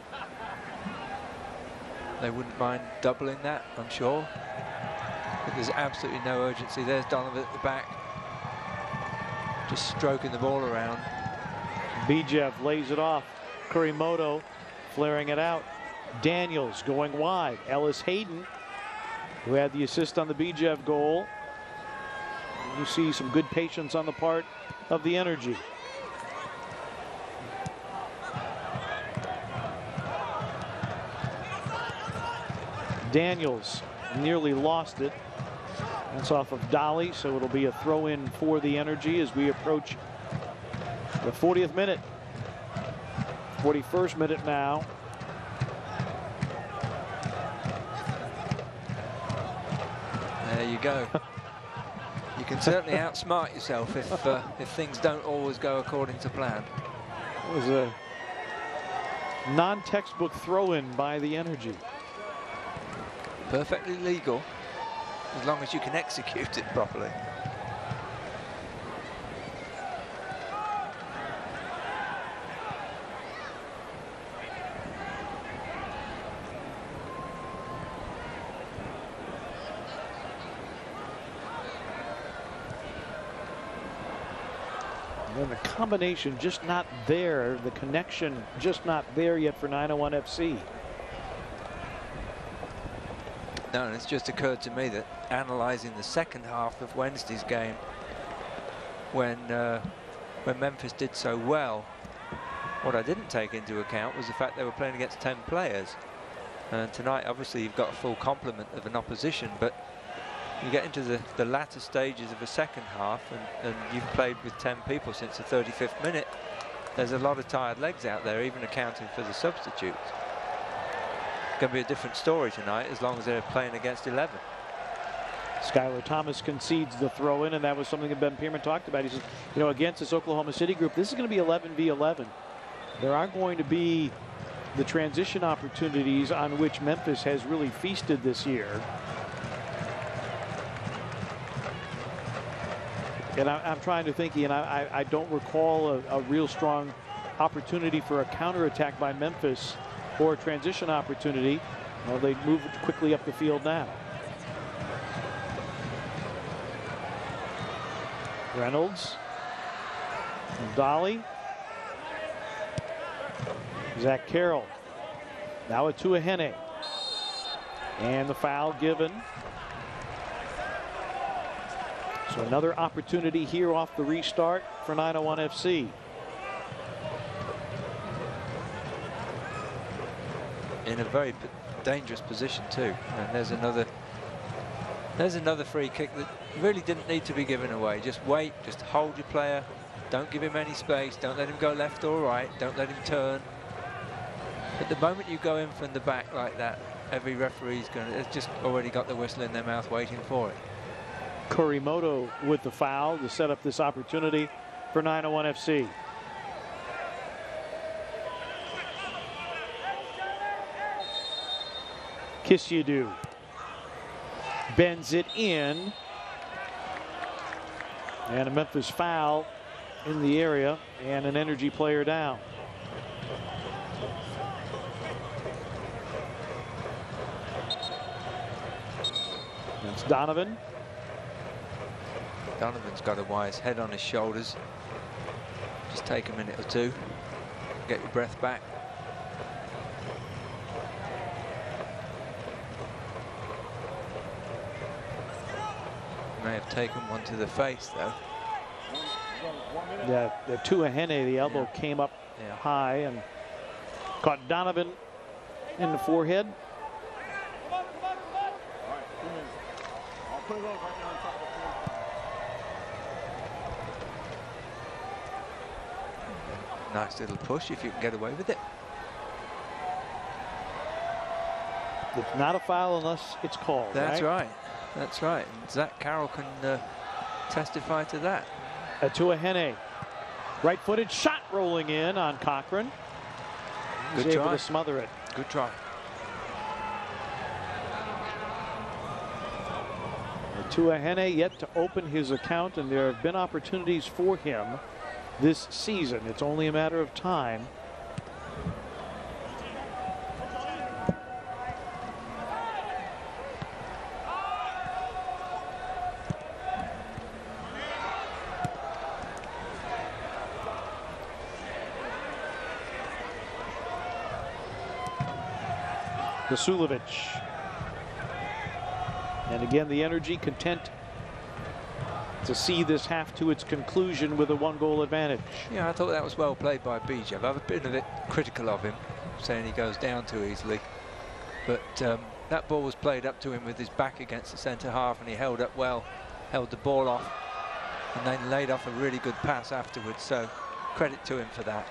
They wouldn't mind doubling that, I'm sure. But there's absolutely no urgency. There's Donovan at the back, just stroking the ball around. Bijev lays it off. Kurimoto flaring it out. Daniels going wide. Ellis Hayden, who had the assist on the Bijev goal. You see some good patience on the part of the Energy. Daniels nearly lost it. That's off of Dolly, so it'll be a throw-in for the Energy as we approach the 40th minute. 41st minute now. There you go. You can certainly outsmart yourself if things don't always go according to plan. It was a non-textbook throw-in by the Energy. Perfectly legal, as long as you can execute it properly. And the combination just not there, the connection just not there yet for 901 FC. No, and it's just occurred to me that analysing the second half of Wednesday's game, when Memphis did so well, what I didn't take into account was the fact they were playing against 10 players. And tonight, obviously, you've got a full complement of an opposition, but you get into the latter stages of a second half, and you've played with 10 people since the 35th minute. There's a lot of tired legs out there, even accounting for the substitutes. Going to be a different story tonight as long as they're playing against 11. Skylar Thomas concedes the throw-in, and that was something that Ben Pierman talked about. He says, you know, against this Oklahoma City group, this is going to be 11v11. There aren't going to be the transition opportunities on which Memphis has really feasted this year. And I'm trying to think, and I don't recall a real strong opportunity for a counterattack by Memphis or a transition opportunity. Well, they move quickly up the field now. Reynolds. And Dolly. Zach Carroll. Now a Tuahene. And the foul given. So another opportunity here off the restart for 901 FC. In a very dangerous position too. And there's another free kick that really didn't need to be given away. Just wait, just hold your player. Don't give him any space. Don't let him go left or right. Don't let him turn. But the moment you go in from the back like that, every referee's just already got the whistle in their mouth waiting for it. Kurimoto with the foul to set up this opportunity for 901 FC. Kisyadu bends it in. And a Memphis foul in the area and an Energy player down. That's Donovan. Donovan's got a wise head on his shoulders. Just take a minute or two. Get your breath back. May have taken one to the face though. Yeah, the Tuahene, the elbow came up high and caught Donovan in the forehead. Nice little push if you can get away with it. It's not a foul unless it's called. That's right. That's right. And Zach Carroll can testify to that. Tuahene, right-footed shot rolling in on Cochran. He's able to smother it. Good try. Tuahene yet to open his account, and there have been opportunities for him this season. It's only a matter of time. Vasilovic. And again, the Energy content to see this half to its conclusion with a one-goal advantage. Yeah, I thought that was well played by Bijev. I've been a bit critical of him, saying he goes down too easily. But that ball was played up to him with his back against the centre half, and he held up well, held the ball off, and then laid off a really good pass afterwards. So credit to him for that.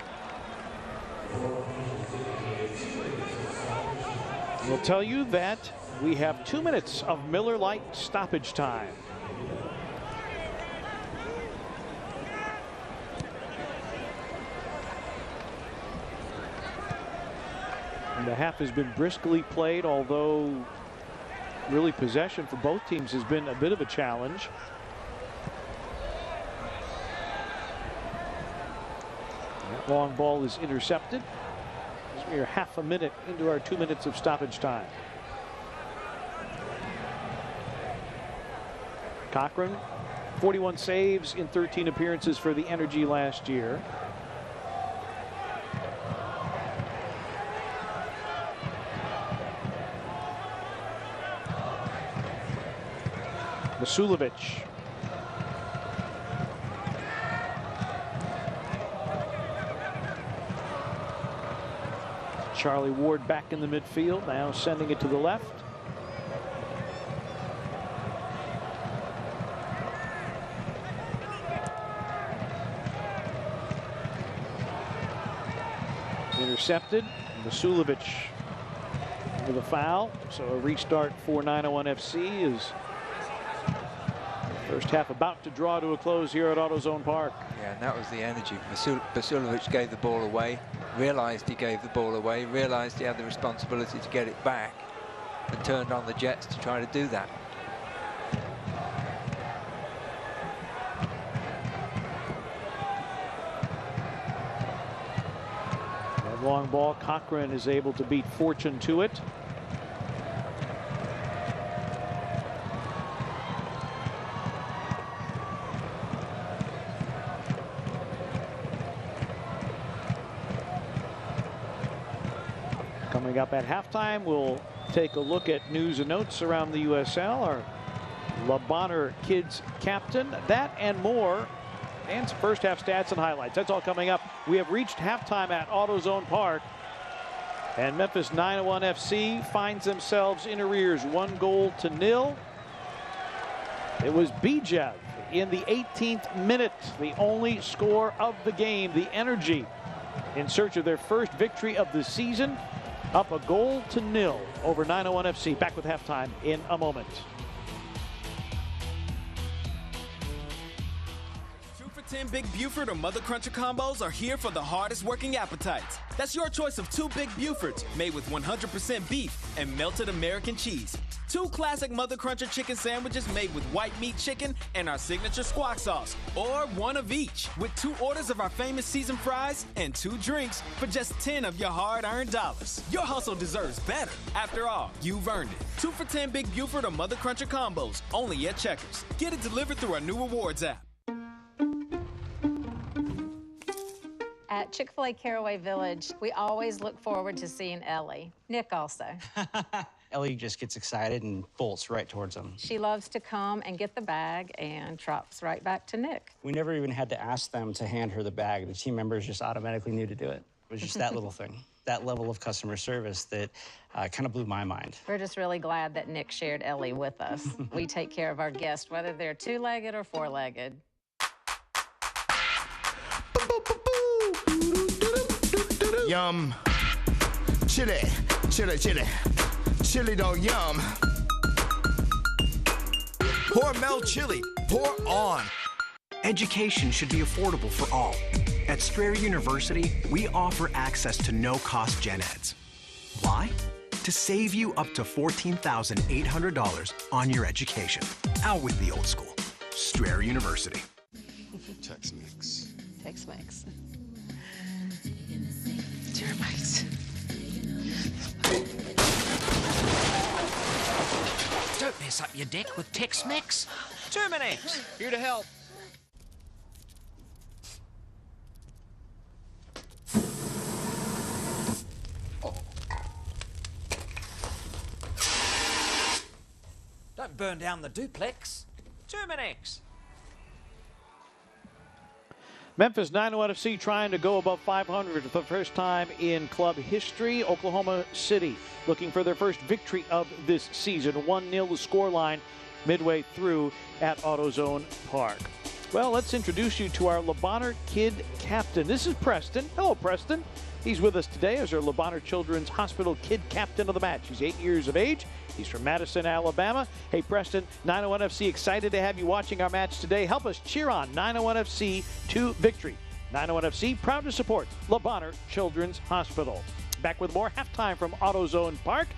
We'll tell you that we have 2 minutes of Miller Lite stoppage time. And the half has been briskly played, although really possession for both teams has been a bit of a challenge. That long ball is intercepted. We're half a minute into our 2 minutes of stoppage time. Cochran, 41 saves in 13 appearances for the Energy last year. Vasilovic. Charlie Ward back in the midfield, now sending it to the left. Intercepted. Vasilovic with a foul. So a restart for 901 FC is first half about to draw to a close here at AutoZone Park. Yeah, and that was the Energy. Vasilovic gave the ball away, realized he gave the ball away, realized he had the responsibility to get it back, and turned on the Jets to try to do that. That long ball, Cochran is able to beat Fortune to it. Coming up at halftime, we'll take a look at news and notes around the USL. Our Le Bonheur Kids captain, that and more, and some first half stats and highlights. That's all coming up. We have reached halftime at AutoZone Park, and Memphis 901 FC finds themselves in arrears, 1-0. It was Bijev in the 18th minute, the only score of the game. The Energy in search of their first victory of the season, up 1-0 over 901 FC. Back with halftime in a moment. 2 for $10 Big Buford or Mother Cruncher combos are here for the hardest working appetites. That's your choice of 2 Big Bufords made with 100% beef and melted American cheese. 2 classic Mother Cruncher chicken sandwiches made with white meat chicken and our signature squawk sauce. Or 1 of each with 2 orders of our famous seasoned fries and 2 drinks for just 10 of your hard-earned dollars. Your hustle deserves better. After all, you've earned it. 2 for $10 Big Buford or Mother Cruncher combos, only at Checkers. Get it delivered through our new rewards app. At Chick-fil-A Caraway Village, we always look forward to seeing Ellie. Nick also. Ellie just gets excited and bolts right towards them. She loves to come and get the bag and trots right back to Nick. We never even had to ask them to hand her the bag. The team members just automatically knew to do it. It was just that little thing, that level of customer service that kind of blew my mind. We're just really glad that Nick shared Ellie with us. We take care of our guests, whether they're 2-legged or 4-legged. Yum. Chili, chili, chili. Chili dog yum. Hormel chili, pour on. Education should be affordable for all. At Strayer University, we offer access to no-cost gen eds. Why? To save you up to $14,800 on your education. Out with the old school. Strayer University. Tex-Mex. Tex-Mex. Termites. Don't mess up your deck with Tex-Mex. Terminex, here to help. Don't burn down the duplex. Terminex. Memphis 901 FC trying to go above 500 for the first time in club history. Oklahoma City looking for their first victory of this season. 1-0 the scoreline midway through at AutoZone Park. Well, let's introduce you to our Le Bonheur Kid captain. This is Preston. Hello, Preston. He's with us today as our Le Bonheur Children's Hospital Kid captain of the match. He's 8 years of age. He's from Madison, Alabama. Hey, Preston, 901 FC excited to have you watching our match today. Help us cheer on 901 FC to victory. 901 FC proud to support Le Bonheur Children's Hospital. Back with more halftime from AutoZone Park.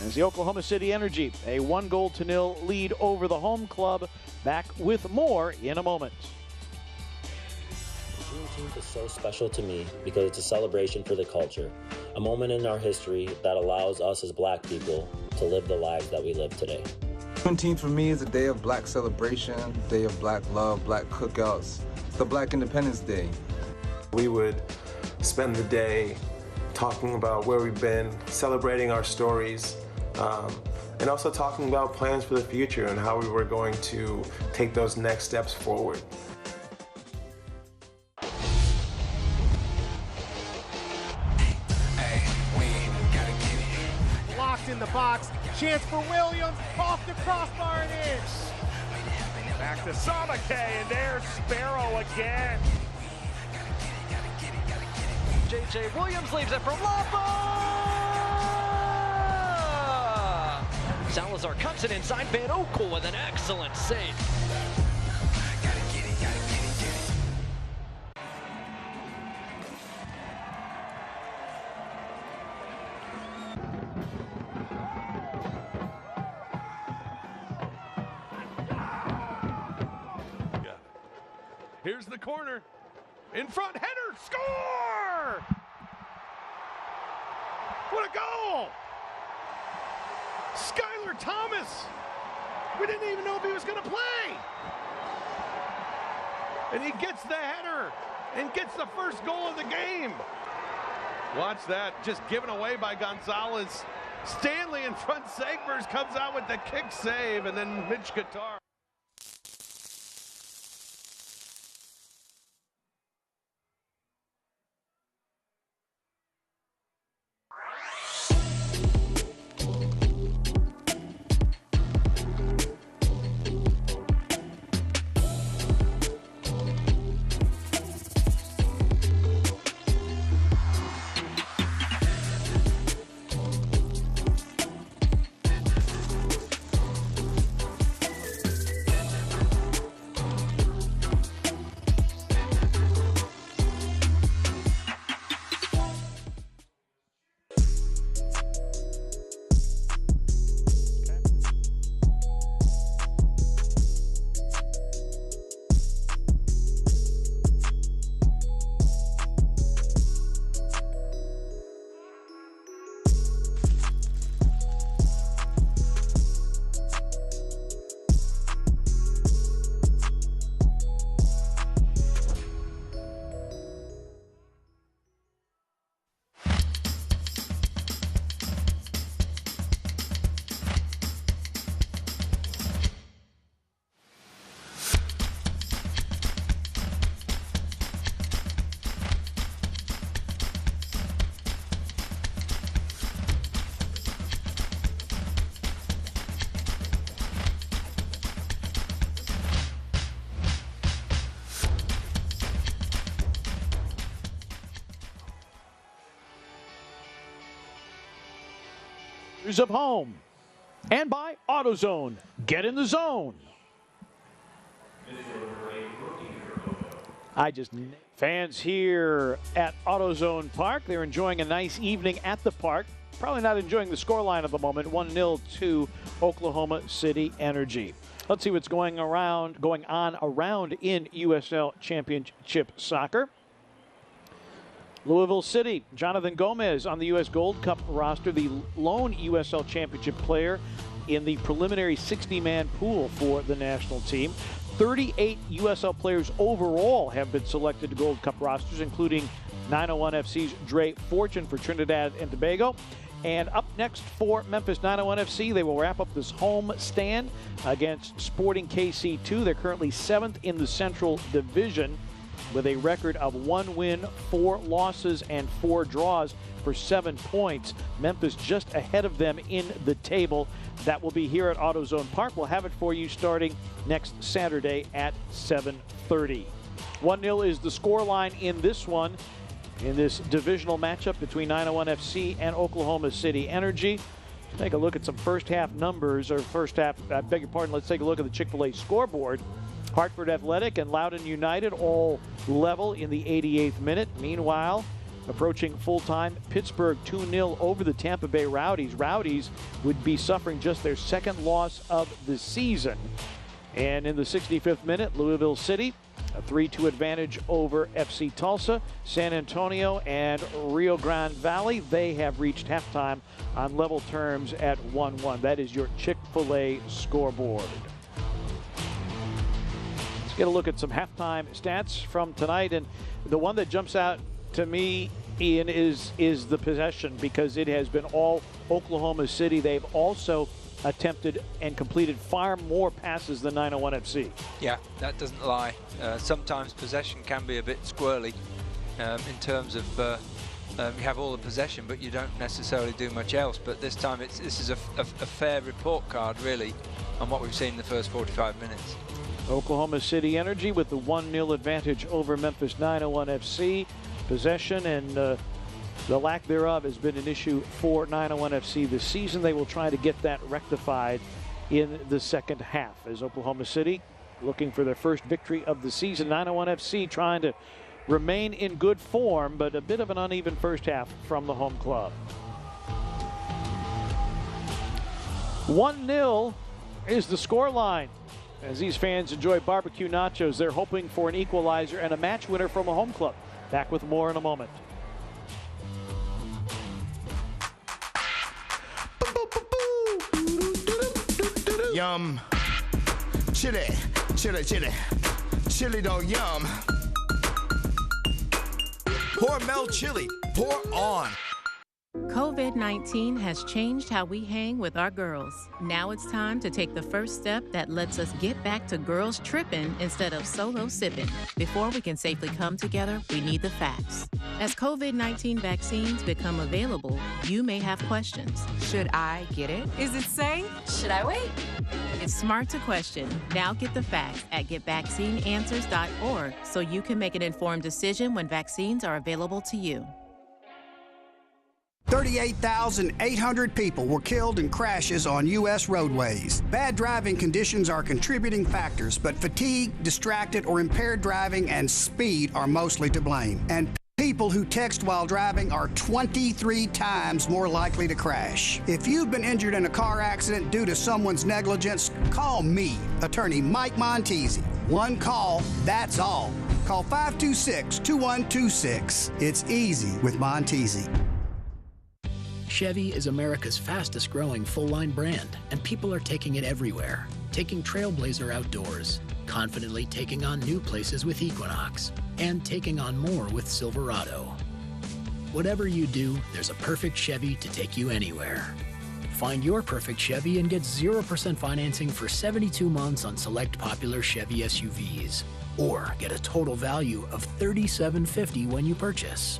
As the Oklahoma City Energy, a 1-0 lead over the home club. Back with more in a moment. Juneteenth is so special to me because it's a celebration for the culture, a moment in our history that allows us as Black people to live the lives that we live today. Juneteenth for me is a day of Black celebration, a day of Black love, Black cookouts. It's the Black Independence Day. We would spend the day talking about where we've been, celebrating our stories, and also talking about plans for the future and how we were going to take those next steps forward. Locked in the box, chance for Williams, off the crossbar and in. Back to Samake, and there's Sparrow again. J.J. Williams leaves it for Lapa! Salazar cuts it inside, Van Okel with an excellent save. Here's the corner. In front, header, score! What a goal! Skylar Thomas. We didn't even know if he was going to play. And he gets the header and gets the first goal of the game. Watch that, just given away by Gonzalez. Stanley in front, Segbers comes out with the kick save, and then Mitch Guitar. Of home and by AutoZone. Get in the zone. Fans here at AutoZone Park, they're enjoying a nice evening at the park. Probably not enjoying the scoreline at the moment. 1-0 to Oklahoma City Energy. Let's see what's going on around in USL Championship Soccer. Louisville City, Jonathan Gomez on the U.S. Gold Cup roster, the lone USL Championship player in the preliminary 60-man pool for the national team. 38 USL players overall have been selected to Gold Cup rosters, including 901 FC's Dre Fortune for Trinidad and Tobago. And up next for Memphis 901 FC, they will wrap up this home stand against Sporting KC2. They're currently 7th in the Central Division, with a record of 1 win, 4 losses, and 4 draws for 7 points. Memphis just ahead of them in the table. That will be here at AutoZone Park. We'll have it for you starting next Saturday at 7:30. 1-0 is the scoreline in this one, in this divisional matchup between 901 FC and Oklahoma City Energy. Take a look at some first half numbers, or first half, I beg your pardon, let's take a look at the Chick-fil-A scoreboard. Hartford Athletic and Loudoun United all level in the 88th minute. Meanwhile, approaching full time, Pittsburgh 2-0 over the Tampa Bay Rowdies. Rowdies would be suffering just their second loss of the season. And in the 65th minute, Louisville City, a 3-2 advantage over FC Tulsa. San Antonio and Rio Grande Valley, they have reached halftime on level terms at 1-1. That is your Chick-fil-A scoreboard. Get a look at some halftime stats from tonight, and the one that jumps out to me, Ian, is the possession, because it has been all Oklahoma City. They've also attempted and completed far more passes than 901 FC. Yeah, that doesn't lie. Sometimes possession can be a bit squirrely in terms of you have all the possession, but you don't necessarily do much else. But this time, this is a fair report card, really, on what we've seen in the first 45 minutes. Oklahoma City Energy with the 1-0 advantage over Memphis 901 FC. Possession and the lack thereof has been an issue for 901 FC this season. They will try to get that rectified in the second half, as Oklahoma City looking for their first victory of the season. 901 FC trying to remain in good form, but a bit of an uneven first half from the home club. 1-0 is the scoreline. As these fans enjoy barbecue nachos, they're hoping for an equalizer and a match winner from a home club. Back with more in a moment. Yum. Chili, chili, chili. Chili dog yum. Hormel chili. Pour on. COVID-19 has changed how we hang with our girls. Now it's time to take the first step that lets us get back to girls tripping instead of solo sipping. Before we can safely come together, we need the facts. As COVID-19 vaccines become available, you may have questions. Should I get it? Is it safe? Should I wait? It's smart to question. Now get the facts at getvaccineanswers.org so you can make an informed decision when vaccines are available to you. 38,800 people were killed in crashes on U.S. roadways. Bad driving conditions are contributing factors, but fatigue, distracted, or impaired driving and speed are mostly to blame. And people who text while driving are 23 times more likely to crash. If you've been injured in a car accident due to someone's negligence, call me, attorney Mike Montesi. One call, that's all. Call 526-2126. It's easy with Montesi. Chevy is America's fastest growing full-line brand, and people are taking it everywhere. Taking Trailblazer outdoors, confidently taking on new places with Equinox, and taking on more with Silverado. Whatever you do, there's a perfect Chevy to take you anywhere. Find your perfect Chevy and get 0% financing for 72 months on select popular Chevy SUVs. Or get a total value of $3,750 when you purchase.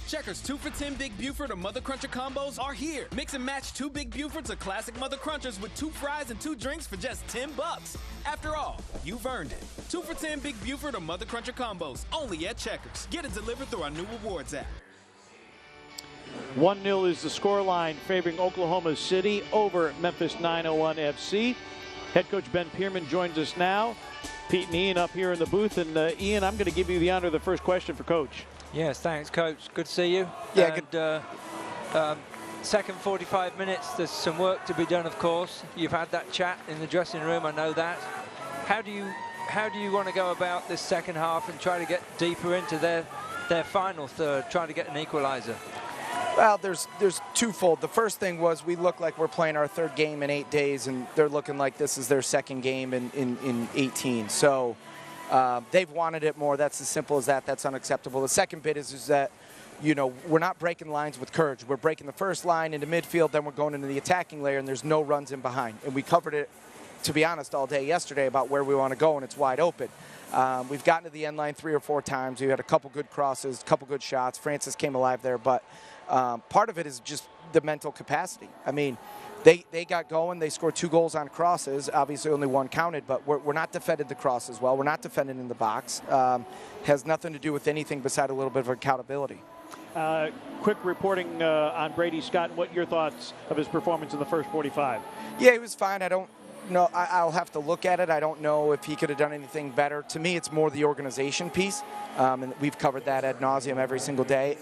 Checkers 2 for $10 Big Buford or Mother Cruncher combos are here. Mix and match 2 Big Bufords or classic Mother Crunchers with 2 fries and 2 drinks for just $10. After all, you've earned it. 2 for $10 Big Buford or Mother Cruncher combos only at Checkers. Get it delivered through our new rewards app. 1-0 is the scoreline favoring Oklahoma City over Memphis 901 FC. Head coach Ben Pierman joins us now. Pete and Ian up here in the booth. And Ian, I'm going to give you the honor of the first question for Coach. Yes, thanks, Coach. Good to see you. Yeah, and, second 45 minutes, there's some work to be done, of course. You've had that chat in the dressing room, I know that. How do you want to go about this second half and try to get deeper into their final third, try to get an equalizer? Well, there's twofold. The first thing was we look like we're playing our third game in 8 days, and they're looking like this is their second game in 18. So they've wanted it more. That's as simple as that. That's unacceptable. The second bit is that, you know, we're not breaking lines with courage. We're breaking the first line into midfield, then we're going into the attacking layer, and there's no runs in behind. And we covered it, to be honest, all day yesterday about where we want to go, and it's wide open. We've gotten to the end line 3 or 4 times. We had a couple good crosses, a couple good shots. Francis came alive there, but part of it is just the mental capacity. I mean, they got going. They scored 2 goals on crosses. Obviously, only 1 counted, but we're not defending the crosses well. We're not defending in the box. Has nothing to do with anything beside a little bit of accountability. Quick reporting on Brady Scott. What your thoughts of his performance in the first 45? Yeah, he was fine. I don't know. I'll have to look at it. I don't know if he could have done anything better. To me, it's more the organization piece, and we've covered that ad nauseum every single day.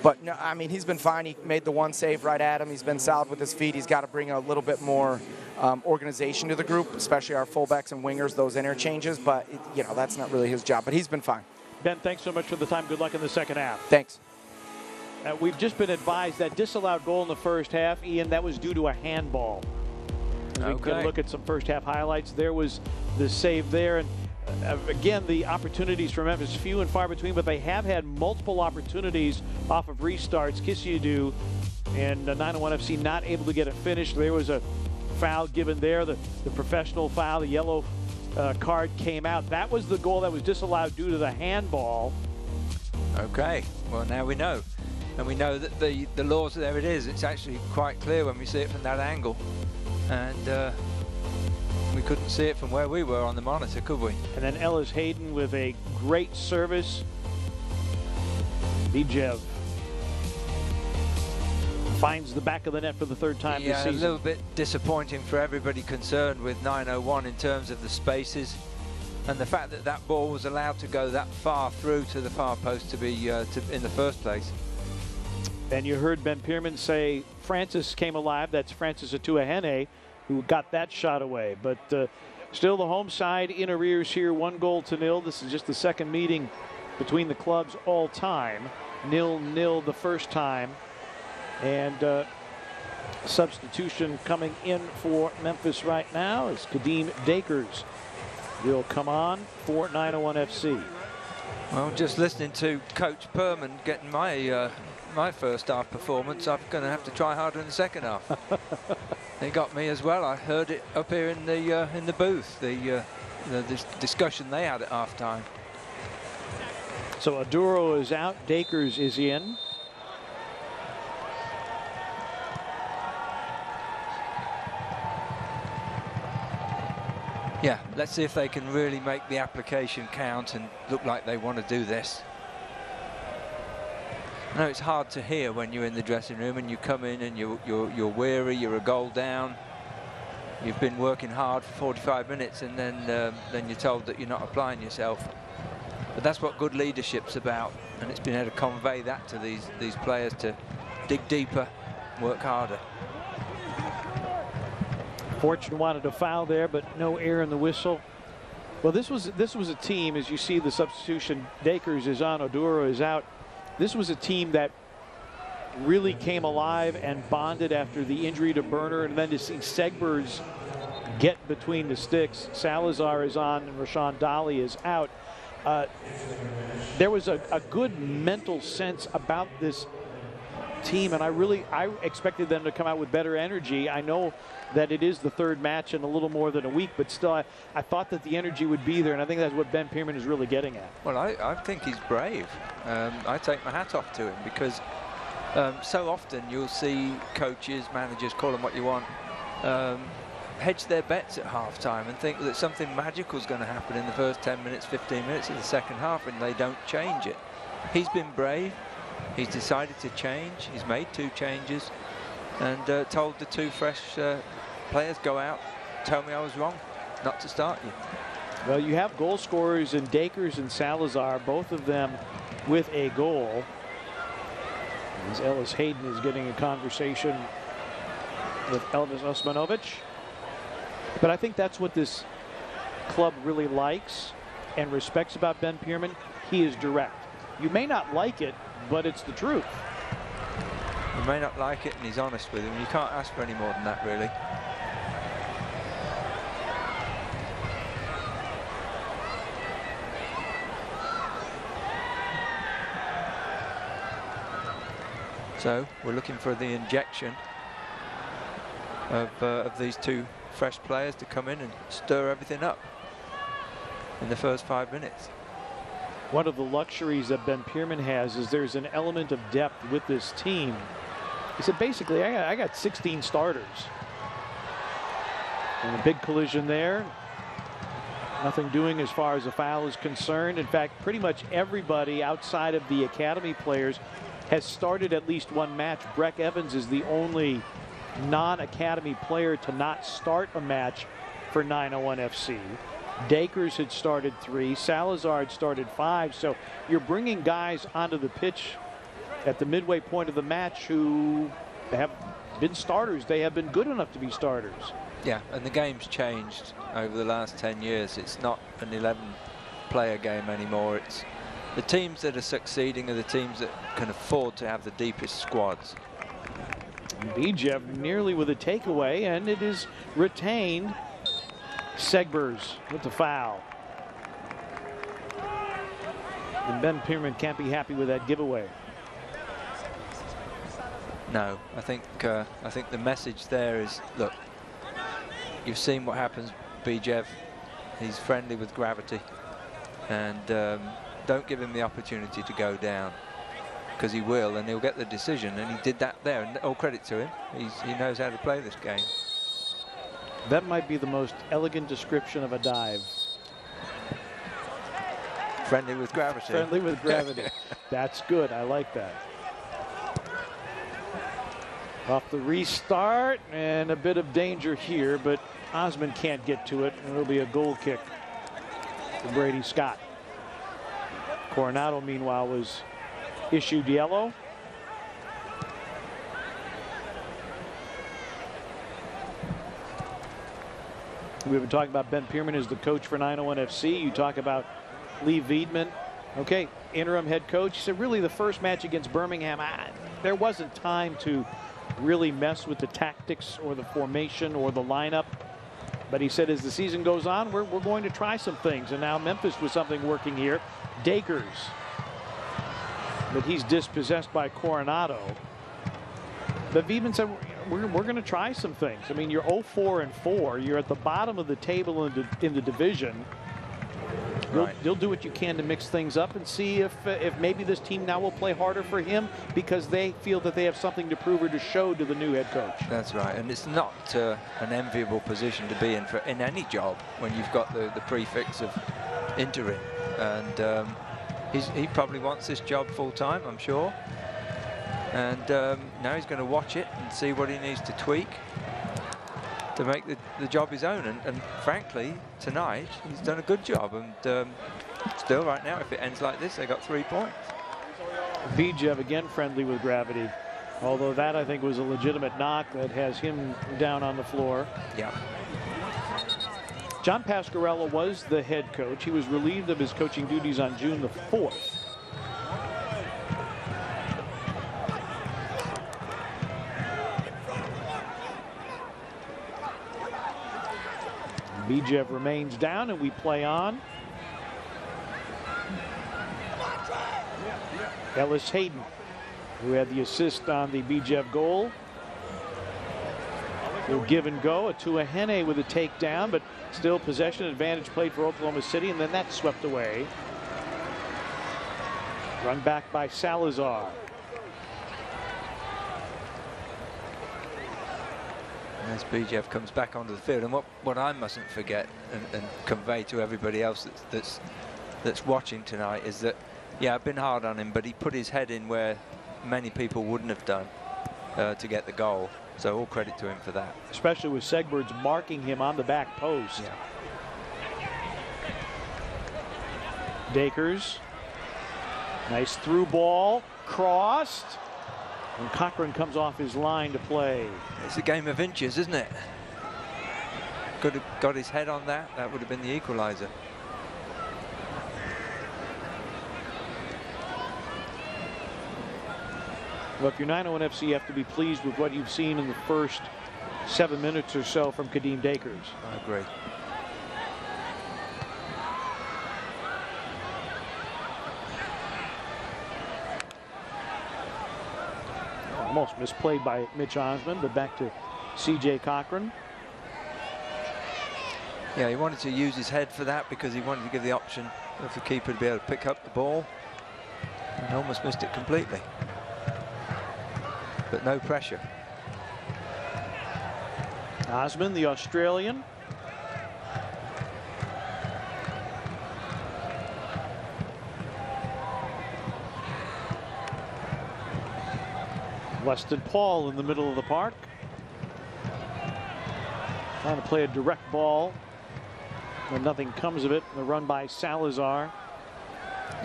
But, no, I mean, he's been fine. He made the 1 save right at him. He's been solid with his feet. He's got to bring a little bit more organization to the group, especially our fullbacks and wingers, those interchanges. But, you know, that's not really his job. But he's been fine. Ben, thanks so much for the time. Good luck in the second half. Thanks. We've just been advised that disallowed goal in the first half, Ian, that was due to a handball. We can look at some first half highlights. There was the save there. And again, the opportunities for Memphis few and far between, but they have had multiple opportunities off of restarts. Kisiadu and 901 FC not able to get it finished. There was a foul given there, the professional foul, the yellow card came out. That was the goal that was disallowed due to the handball. Okay, well now we know. And we know that the laws, there it is. It's actually quite clear when we see it from that angle. And we couldn't see it from where we were on the monitor, could we? And then Ellis Hayden with a great service. Bijev finds the back of the net for the 3rd time this season. A little bit disappointing for everybody concerned with 901 in terms of the spaces and the fact that that ball was allowed to go that far through to the far post to be in the first place. And you heard Ben Pierman say Francis came alive. That's Francis Atuahene, who got that shot away. But still the home side in arrears here, 1-0. This is just the second meeting between the clubs all time. 0-0 the first time. And substitution coming in for Memphis right now is Kadeem Dakers. Will come on for 901 FC. Well, just listening to Coach Perman getting my my first half performance, I'm going to have to try harder in the second half. It got me as well. I heard it up here in the booth. The discussion they had at halftime. So Oduro is out. Dakers is in. Yeah, let's see if they can really make the application count and look like they want to do this. I know it's hard to hear when you're in the dressing room and you come in and you're weary, you're a goal down. You've been working hard for 45 minutes and then you're told that you're not applying yourself. But that's what good leadership's about, and it's been able to convey that to these players to dig deeper, work harder. Fortune wanted a foul there, but no air in the whistle. Well, this was a team, as you see the substitution, Dakers is on, Oduro is out. This was a team that really came alive and bonded after the injury to Burner, and then to see Segbers get between the sticks. Salazar is on and Rashawn Dolly is out. There was a good mental sense about this team, and I expected them to come out with better energy. I know that it is the third match in a little more than a week, but still I thought that the energy would be there, and I think that's what Ben Pearman is really getting at. Well, I think he's brave. I take my hat off to him, because so often you'll see coaches, managers, call them what you want, hedge their bets at halftime and think that something magical is going to happen in the first 10 minutes, 15 minutes of the second half, and they don't change it. He's been brave. He's decided to change. He's made 2 changes and told the 2 fresh players, go out, tell me I was wrong, not to start you. Well, you have goal scorers in Dakers and Salazar, both of them with a goal. As Ellis Hayden is getting a conversation with Elvis Osmanovic. But I think that's what this club really likes and respects about Ben Pearman. He is direct. You may not like it, but it's the truth. You may not like it, and he's honest with him. You can't ask for any more than that, really. So we're looking for the injection of these 2 fresh players to come in and stir everything up in the first 5 minutes. One of the luxuries that Ben Pearman has is there's an element of depth with this team. He said, basically, I got 16 starters. And a big collision there. Nothing doing as far as a foul is concerned. In fact, pretty much everybody outside of the academy players has started at least 1 match. Breck Evans is the only non-academy player to not start a match for 901 FC. Dakers had started 3. Salazar had started 5. So you're bringing guys onto the pitch at the midway point of the match who have been starters. They have been good enough to be starters. Yeah, and the game's changed over the last 10 years. It's not an 11-player game anymore. It's the teams that are succeeding are the teams that can afford to have the deepest squads. Bijev nearly with a takeaway, and it is retained. Segbers with the foul. And Ben Pearman can't be happy with that giveaway. No, I think the message there is, look, you've seen what happens, Bijev. He's friendly with gravity, and don't give him the opportunity to go down, because he will, and he'll get the decision, and he did that there, and all credit to him. He knows how to play this game. That might be the most elegant description of a dive. Friendly with gravity. Friendly with gravity. That's good. I like that. Off the restart, and a bit of danger here, but Osman can't get to it, and it'll be a goal kick for Brady Scott. Coronado, meanwhile, was issued yellow. We've been talking about Ben Pearman as the coach for 901 FC. You talk about Lee Veedman. Okay, interim head coach. He said really the first match against Birmingham, there wasn't time to really mess with the tactics or the formation or the lineup. But he said as the season goes on, we're going to try some things. And now Memphis with something working here. Dakers. But he's dispossessed by Coronado. But Veedman said, we're going to try some things. I mean, you're 0-4-4. You're at the bottom of the table in the division. You'll do what you can to mix things up and see if maybe this team now will play harder for him because they feel that they have something to prove or to show to the new head coach. That's right, and it's not an enviable position to be in any job when you've got the prefix of interim. And he probably wants this job full time, I'm sure. And now he's going to watch it and see what he needs to tweak to make the job his own. And frankly, tonight, he's done a good job. And still, right now, if it ends like this, they got 3 points. Veedman again friendly with gravity. Although that, I think, was a legitimate knock that has him down on the floor. Yeah. John Pasquarello was the head coach. He was relieved of his coaching duties on June the 4th. Veedman remains down and we play on. Ellis Hayden, who had the assist on the Veedman goal. He'll give and go. Atua Hene with a takedown, but still possession advantage played for Oklahoma City, and then that's swept away. Run back by Salazar. As Veedman comes back onto the field, and what I mustn't forget and convey to everybody else that's watching tonight is that, yeah, I've been hard on him, but he put his head in where many people wouldn't have done to get the goal. So all credit to him for that. Especially with Segberts marking him on the back post. Yeah. Dakers. Nice through ball. Crossed. And Cochran comes off his line to play. It's a game of inches, isn't it? Could have got his head on that. That would have been the equalizer. Well, if you're 9-0 FC, you have to be pleased with what you've seen in the first 7 minutes or so from Kadeem Dakers. I agree. Almost misplayed by Mitch Osmond, but back to C.J. Cochran. Yeah, he wanted to use his head for that because he wanted to give the option of the keeper to be able to pick up the ball. And almost missed it completely. But no pressure. Osmond, the Australian. Weston Paul in the middle of the park. Trying to play a direct ball. And nothing comes of it. The run by Salazar.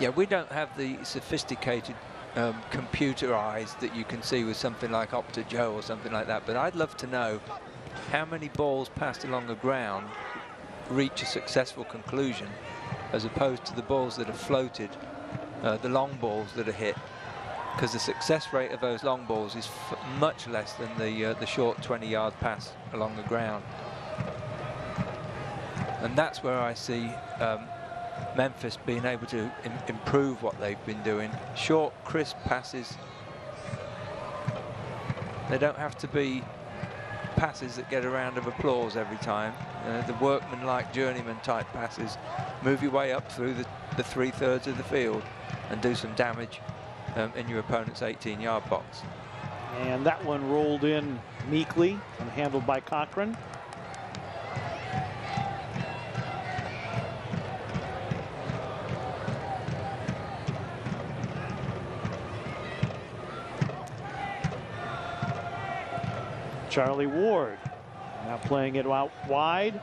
Yeah, we don't have the sophisticated computer eyes that you can see with something like Opta Joe or something like that. But I'd love to know how many balls passed along the ground reach a successful conclusion as opposed to the balls that are floated, the long balls that are hit. Because the success rate of those long balls is much less than the short 20-yard pass along the ground. And that's where I see Memphis being able to improve what they've been doing. Short, crisp passes. They don't have to be passes that get a round of applause every time. The workman-like journeyman-type passes. Move your way up through the 3/3 of the field and do some damage in your opponent's 18-yard box. And that one rolled in meekly and handled by Cochran. Charlie Ward now playing it out wide.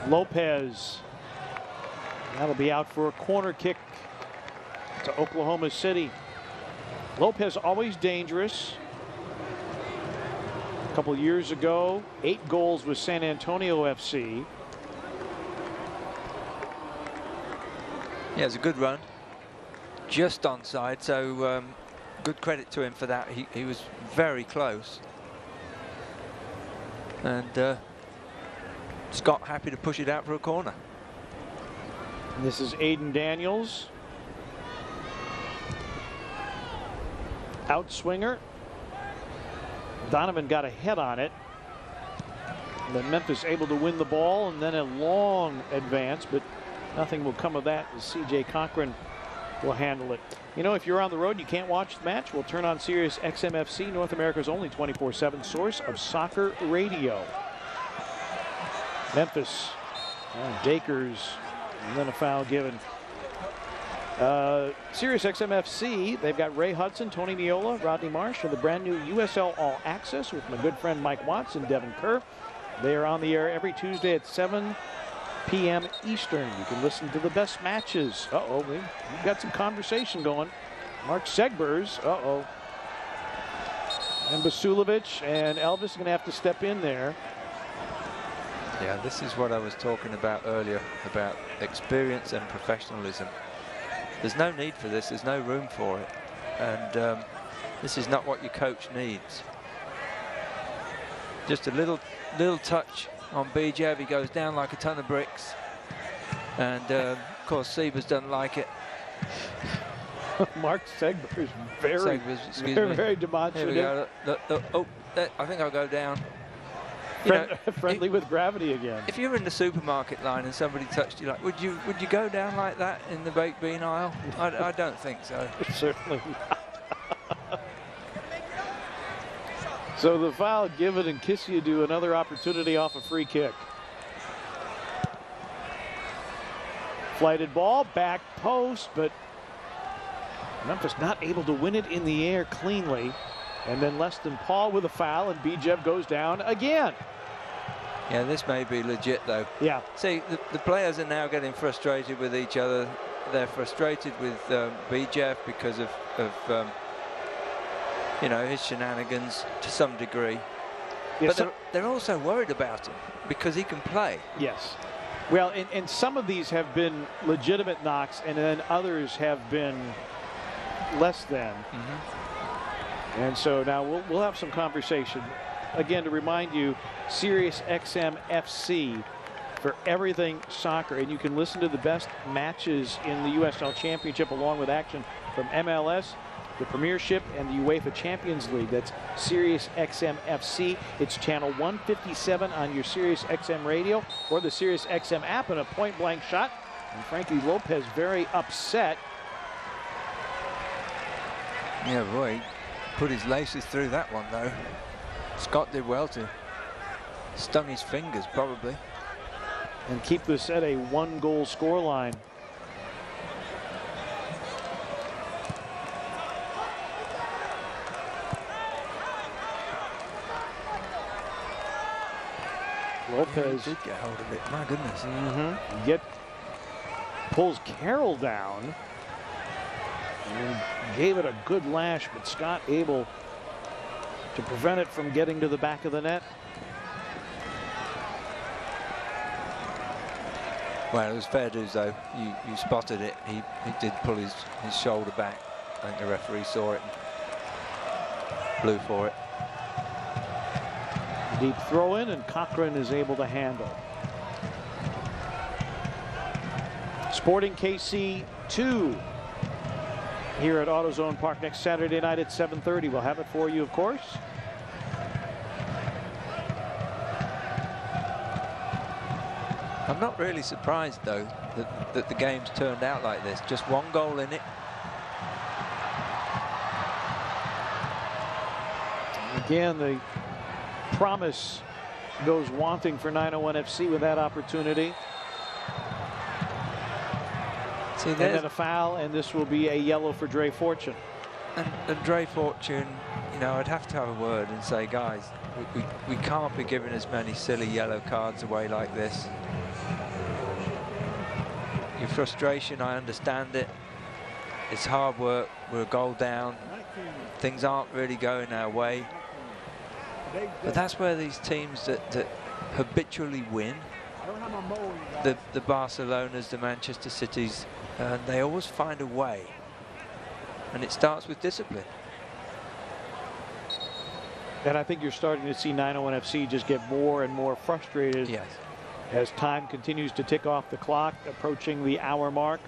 Lopez. That'll be out for a corner kick to Oklahoma City. Lopez always dangerous. A couple years ago, 8 goals with San Antonio FC. Yeah, it's a good run. Just onside, so good credit to him for that. He was very close. And Scott happy to push it out for a corner. And this is Aiden Daniels. Outswinger. Donovan got a head on it. And then Memphis able to win the ball, and then a long advance, but nothing will come of that as C.J. Cochran will handle it. You know, if you're on the road and you can't watch the match, we'll turn on Sirius XM-FC, North America's only 24/7 source of soccer radio. Memphis, Dakers, and then a foul given. Sirius XM-FC, they've got Ray Hudson, Tony Miola, Rodney Marsh, and the brand new USL All Access with my good friend Mike Watts and Devin Kerr. They are on the air every Tuesday at 7 p.m. Eastern. You can listen to the best matches. Uh-oh, we've got some conversation going. Mark Segbers, uh-oh. And Basulovic and Elvis are going to have to step in there. Yeah, this is what I was talking about earlier, about experience and professionalism. There's no need for this. There's no room for it. And this is not what your coach needs. Just a little touch on Bijev. He goes down like a ton of bricks. And, of course, Siebers doesn't like it. Mark Segbers very demonstrative. Here we go. Oh, I think I'll go down. Friendly with gravity again. If you're in the supermarket line and somebody touched you, like, would you go down like that in the baked bean aisle? I don't think so. Certainly not. So the foul given, and Kisiadu another opportunity off a free kick. Flighted ball, back post, but Memphis not able to win it in the air cleanly. And then Leston Paul with a foul, and Bijev goes down again. Yeah, this may be legit, though. Yeah. See, the players are now getting frustrated with each other. They're frustrated with Bijev because of you know, his shenanigans to some degree. Yeah, but they're also worried about him because he can play. Yes. Well, and some of these have been legitimate knocks, and then others have been less than. And so now we'll have some conversation. Again, to remind you, Sirius XM FC for everything soccer. And you can listen to the best matches in the USL Championship along with action from MLS, the Premiership, and the UEFA Champions League. That's Sirius XM FC. It's channel 157 on your Sirius XM radio or the Sirius XM app, and a point-blank shot. And Frankie Lopez very upset. Yeah, boy, he put his laces through that one, though. Scott did well to stung his fingers, probably. And keep this at a one-goal scoreline. Lopez did get hold of it. My goodness. Pulls Carroll down and gave it a good lash, but Scott able to prevent it from getting to the back of the net. Well, it was fair dues, though. You spotted it. He did pull his shoulder back. I think the referee saw it and blew for it. Deep throw in, and Cochran is able to handle. Sporting KC 2 here at AutoZone Park next Saturday night at 7:30. We'll have it for you, of course. I'm not really surprised, though, that the game's turned out like this. Just one goal in it. Again, the promise goes wanting for 901 FC with that opportunity. See, and then a foul, and this will be a yellow for Dre Fortune. And Dre Fortune, you know, I'd have to have a word and say, guys, we can't be giving as many silly yellow cards away like this. Your frustration, I understand it. It's hard work. We're a goal down. Things aren't really going our way. But that's where these teams that habitually win, the Barcelonas, the Manchester Cities, they always find a way. And it starts with discipline. And I think you're starting to see 901 FC just get more and more frustrated as time continues to tick off the clock, approaching the hour mark.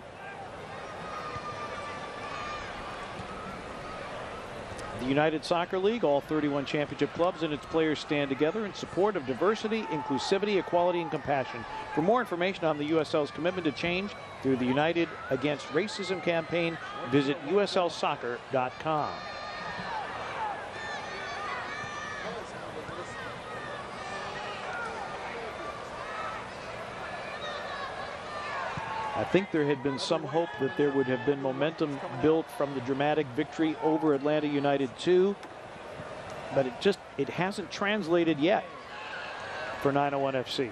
The United Soccer League, all 31 championship clubs and its players stand together in support of diversity, inclusivity, equality, and compassion. For more information on the USL's commitment to change through the United Against Racism campaign, visit uslsoccer.com. I think there had been some hope that there would have been momentum built from the dramatic victory over Atlanta United 2, but it hasn't translated yet for 901 FC.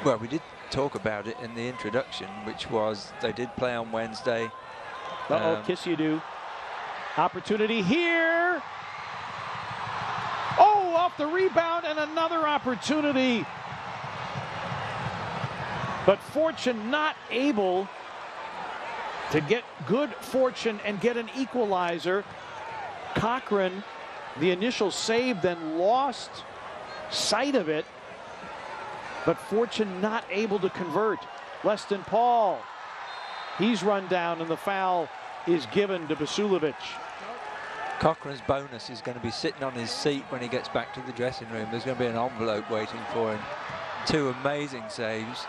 Well, we did talk about it in the introduction, which was they did play on Wednesday. Kiss you do. Opportunity here. Oh, off the rebound and another opportunity. But fortune not able to get good fortune and get an equalizer. Cochran, the initial save, then lost sight of it. But fortune not able to convert. Weston Paul, he's run down and the foul is given to Basulovic. Cochran's bonus is going to be sitting on his seat when he gets back to the dressing room. There's going to be an envelope waiting for him. 2 amazing saves.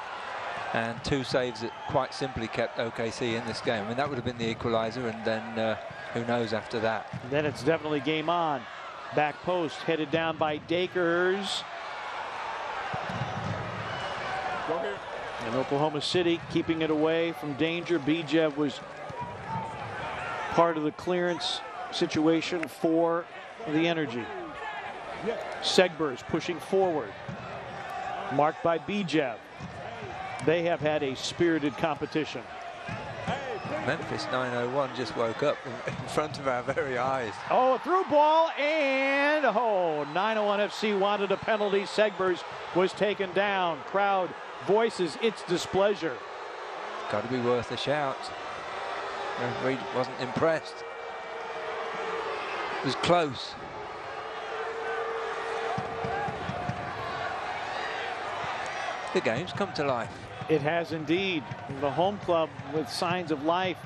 And 2 saves that quite simply kept OKC in this game. I mean, that would have been the equalizer, and then who knows after that. Then it's definitely game on. Back post headed down by Dakers. And Oklahoma City keeping it away from danger. Bijev was part of the clearance situation for the Energy. Segbers pushing forward. Marked by Bijev. They have had a spirited competition. Memphis 901 just woke up in front of our very eyes. Oh, a through ball, and 901 FC wanted a penalty. Segbers was taken down. Crowd voices its displeasure. Got to be worth a shout. Referee wasn't impressed. It was close. The game's come to life. It has indeed. The home club with signs of life.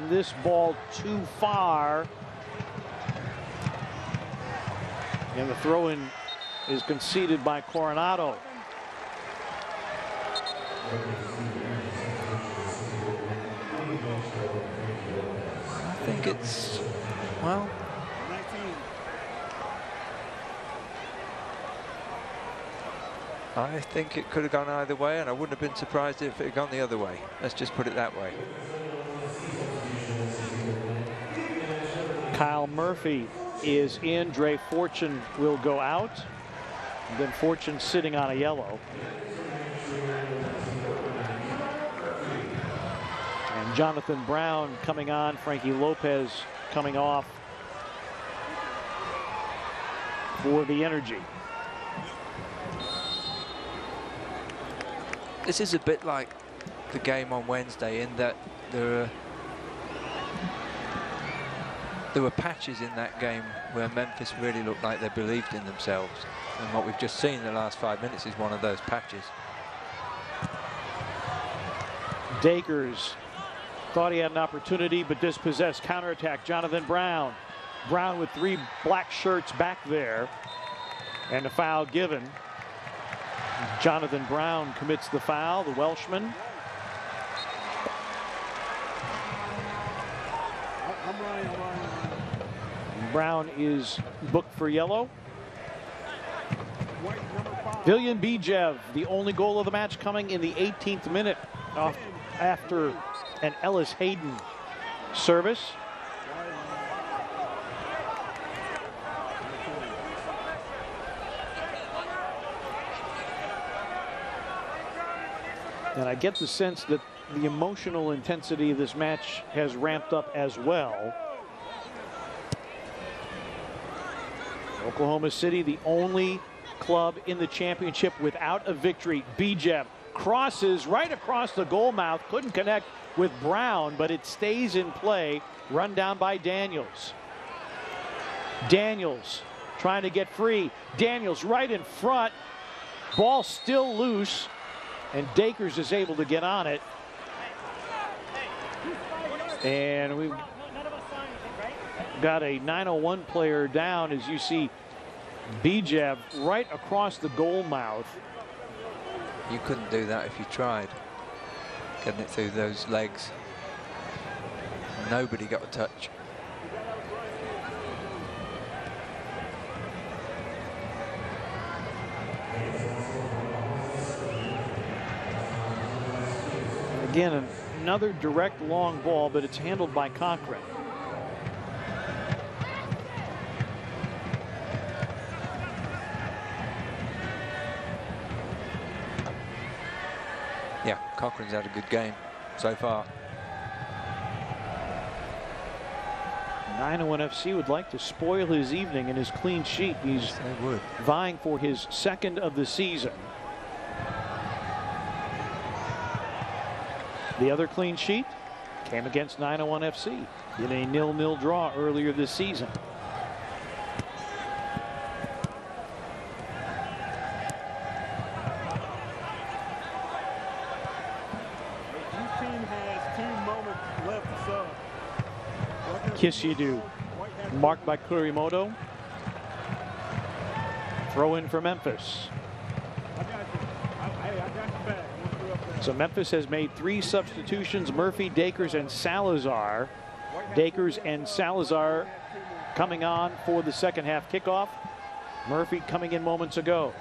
This ball too far. And the throw-in is conceded by Coronado. I think it's, well, I think it could have gone either way, and I wouldn't have been surprised if it had gone the other way. Let's just put it that way. Kyle Murphy is in. Dre Fortune will go out. And then Fortune sitting on a yellow. And Jonathan Brown coming on. Frankie Lopez coming off for the Energy. This is a bit like the game on Wednesday in that there were patches in that game where Memphis really looked like they believed in themselves. And what we've just seen in the last 5 minutes is one of those patches. Dakers thought he had an opportunity but dispossessed. Counterattack, Jonathan Brown. Brown with 3 black shirts back there. And a foul given. Jonathan Brown commits the foul, the Welshman. Brown is booked for yellow. Viljan Bijev, the only goal of the match, coming in the 18th minute after an Ellis Hayden service. And I get the sense that the emotional intensity of this match has ramped up as well. Oklahoma City, the only club in the championship without a victory. Bijev crosses right across the goal mouth. Couldn't connect with Brown, but it stays in play. Run down by Daniels. Daniels trying to get free. Daniels right in front. Ball still loose, and Dakers is able to get on it. And we've got a 901 player down, as you see Bijev right across the goal mouth. You couldn't do that if you tried. Getting it through those legs. Nobody got a touch. Again, another direct long ball, but it's handled by Cochran. Yeah, Cochran's had a good game so far. 901 FC would like to spoil his evening and his clean sheet. He's vying for his second of the season. The other clean sheet came against 901 FC in a 0-0 draw earlier this season. Kiss you do. Marked by Kurimoto. Throw in for Memphis. So Memphis has made 3 substitutions: Murphy, Dakers, and Salazar. Dakers and Salazar coming on for the second half kickoff. Murphy coming in moments ago.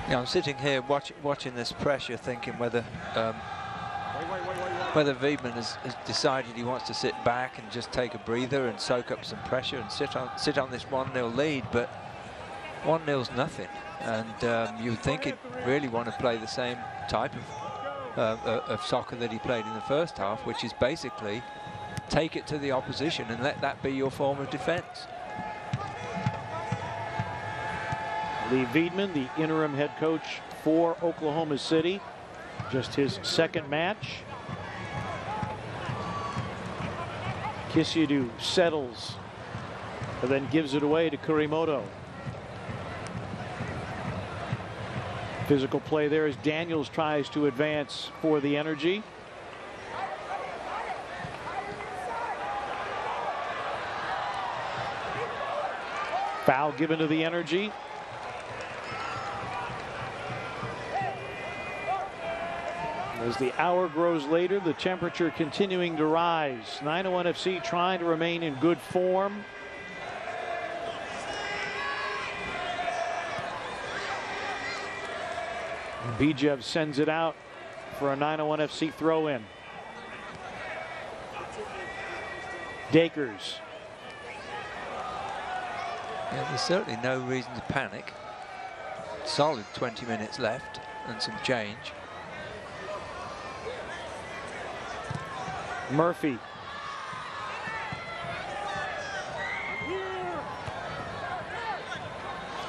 Yeah, I'm sitting here watching this pressure, thinking whether Veedman has decided he wants to sit back and just take a breather and soak up some pressure and sit on this 1-0 lead, but 1-0's nothing. And you would think he'd really want to play the same type of soccer that he played in the first half, which is basically take it to the opposition and let that be your form of defense. Lee Veedman, the interim head coach for Oklahoma City, just his second match. Kisidu settles and then gives it away to Kurimoto. Physical play there as Daniels tries to advance for the Energy. Foul given to the Energy. As the hour grows later, the temperature continuing to rise. 901 FC trying to remain in good form. Bijev sends it out for a 901 FC throw in. Dakers. Yeah, there's certainly no reason to panic. Solid 20 minutes left and some change. Murphy.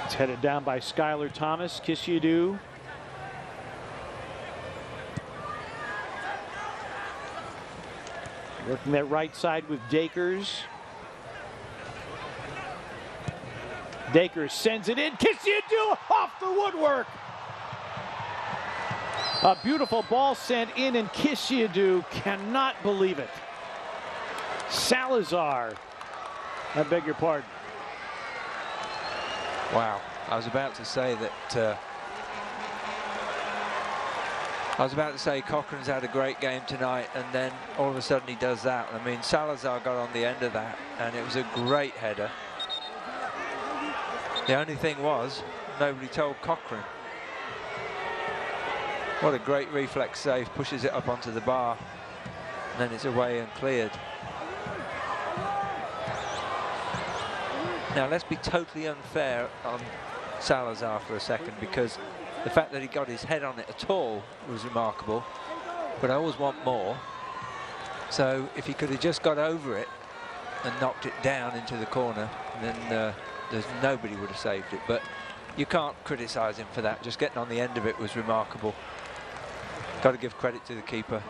It's headed down by Skylar Thomas. Kisidu. Working that right side with Dakers. Dakers sends it in. Kisidu off the woodwork. A beautiful ball sent in, and Kisidu cannot believe it. Salazar. I beg your pardon. Wow. I was about to say that Cochran's had a great game tonight, and then all of a sudden he does that. I mean, Salazar got on the end of that, and it was a great header. The only thing was, nobody told Cochran. What a great reflex save, pushes it up onto the bar, and then it's away and cleared. Now let's be totally unfair on Salazar for a second, because the fact that he got his head on it at all was remarkable, but I always want more. So if he could have just got over it and knocked it down into the corner, then there's nobody would have saved it. But you can't criticize him for that. Just getting on the end of it was remarkable. Got to give credit to the keeper.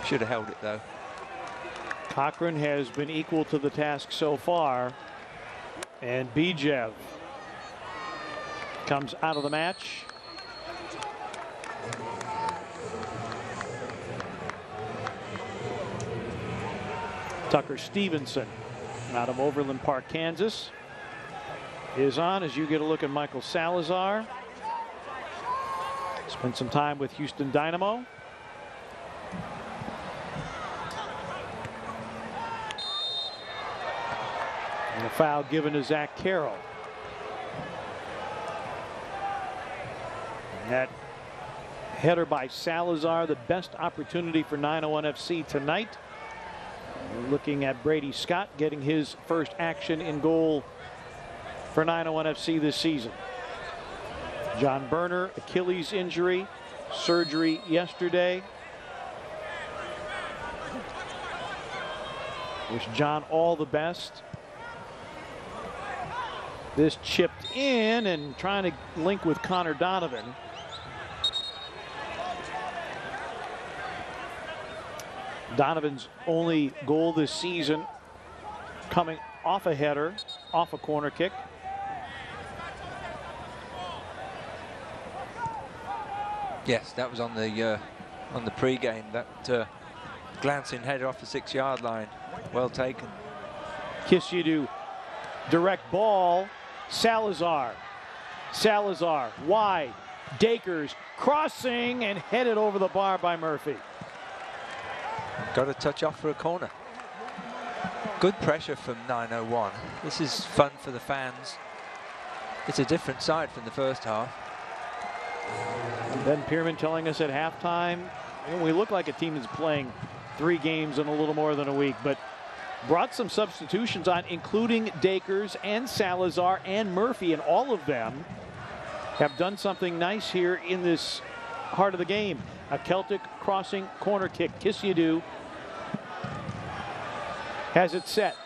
Should have held it though. Cochran has been equal to the task so far. And Bijev comes out of the match. Tucker Stevenson out of Overland Park, Kansas, is on as you get a look at Michael Salazar. Spent some time with Houston Dynamo. And a foul given to Zach Carroll. And that header by Salazar, the best opportunity for 901 FC tonight. We're looking at Brady Scott getting his first action in goal for 901 FC this season. John Berner, Achilles injury, surgery yesterday. Wish John all the best. This chipped in and trying to link with Connor Donovan. Donovan's only goal this season coming off a header, off a corner kick. Yes, that was on the pre-game. That glancing header off the 6-yard line. Well taken. Kisyidu, direct ball. Salazar. Salazar wide. Dakers crossing and headed over the bar by Murphy. Got a touch off for a corner. Good pressure from 901. This is fun for the fans. It's a different side from the first half. Ben Pierman telling us at halftime, we look like a team that's playing 3 games in a little more than a week, but brought some substitutions on, including Dakers and Salazar and Murphy, and all of them have done something nice here in this heart of the game. A Celtic crossing corner kick. Kisyidu has it set.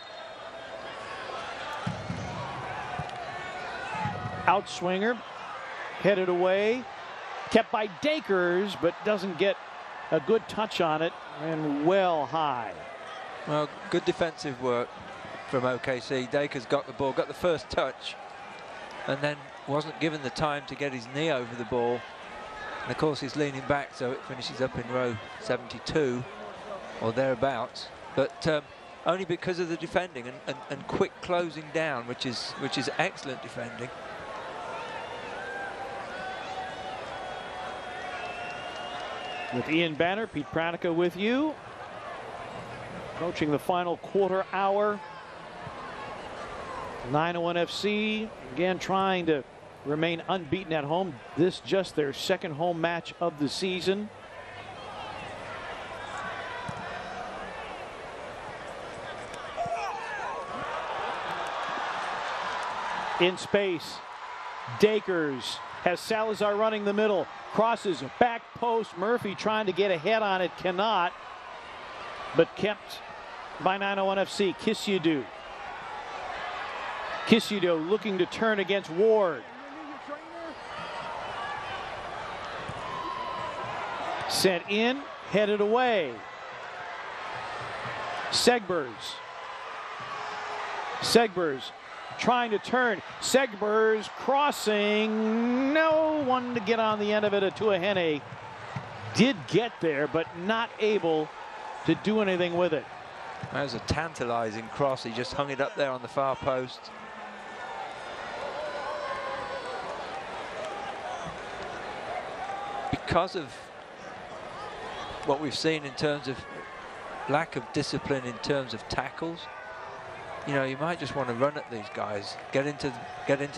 Outswinger, headed away, kept by Dakers, but doesn't get a good touch on it, and well high. Well, good defensive work from OKC. Dakers got the ball, got the first touch, and then wasn't given the time to get his knee over the ball. And of course he's leaning back, so it finishes up in row 72 or thereabouts. But only because of the defending and quick closing down, which is excellent defending. With Ian Banner, Pete Pranica with you. Approaching the final quarter hour. 901 FC again trying to remain unbeaten at home. This just their second home match of the season. In space, Dakers has Salazar running the middle, crosses back post. Murphy trying to get ahead on it, cannot, but kept by 901 FC. Kisyidu. Kisyidu looking to turn against Ward. Sent in, headed away. Segbers trying to turn. Segbers crossing. No one to get on the end of it. Atuahene did get there, but not able to do anything with it. That was a tantalizing cross. He just hung it up there on the far post. Because of what we've seen in terms of lack of discipline in terms of tackles, you know, you might just want to run at these guys, get into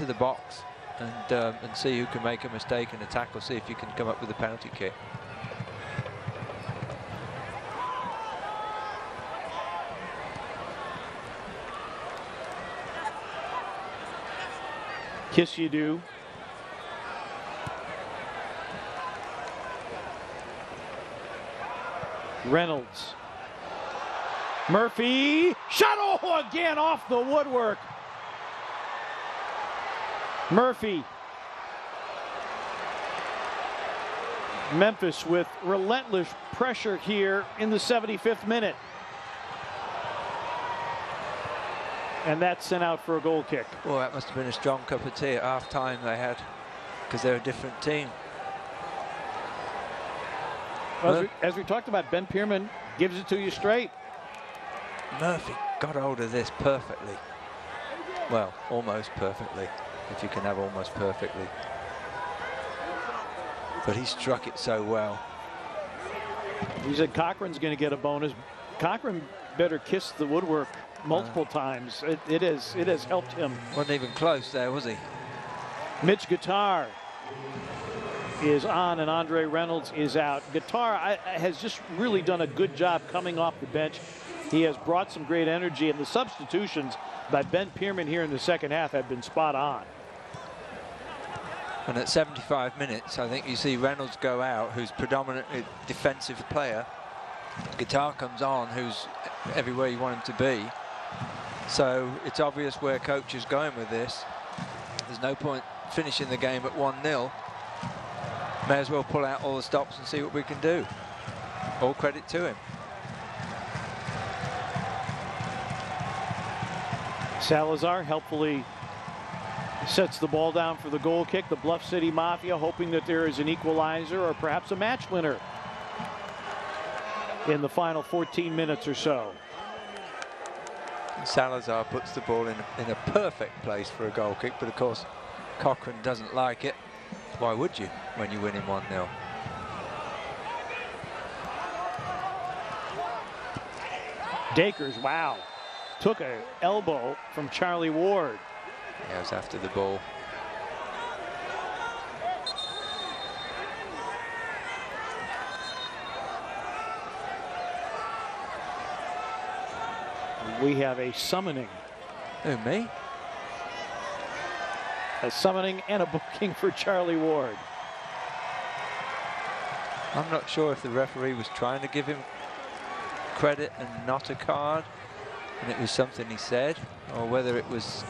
the box, and see who can make a mistake in a tackle. See if you can come up with a penalty kick. Kisyidu. Reynolds. Murphy. Shot again off the woodwork. Murphy. Memphis with relentless pressure here in the 75th minute. And that's sent out for a goal kick. Well, that must have been a strong cup of tea at half-time they had, because they're a different team. Well, as we talked about, Ben Pierman gives it to you straight. Murphy got hold of this perfectly. Well, almost perfectly, if you can have almost perfectly. But he struck it so well. He said Cochran's going to get a bonus. Cochran better kiss the woodwork multiple times. It has helped him. Wasn't even close there, was he? Mitch Guitar is on and Andre Reynolds is out. Guitar has just really done a good job coming off the bench. He has brought some great energy, and the substitutions by Ben Pierman here in the second half have been spot on. And at 75 minutes, I think you see Reynolds go out, who's predominantly a defensive player. Guitar comes on, who's everywhere you want him to be. So it's obvious where coach is going with this. There's no point finishing the game at 1-0. May as well pull out all the stops and see what we can do. All credit to him. Salazar helpfully sets the ball down for the goal kick. The Bluff City Mafia hoping that there is an equalizer or perhaps a match winner in the final 14 minutes or so. Salazar puts the ball in a perfect place for a goal kick, but of course Cochran doesn't like it. Why would you when you're winning 1-0? Dakers, wow, took an elbow from Charlie Ward. Yeah, it was after the ball. We have a summoning. Who, me? A summoning and a booking for Charlie Ward. I'm not sure if the referee was trying to give him credit and not a card, and it was something he said, or whether it was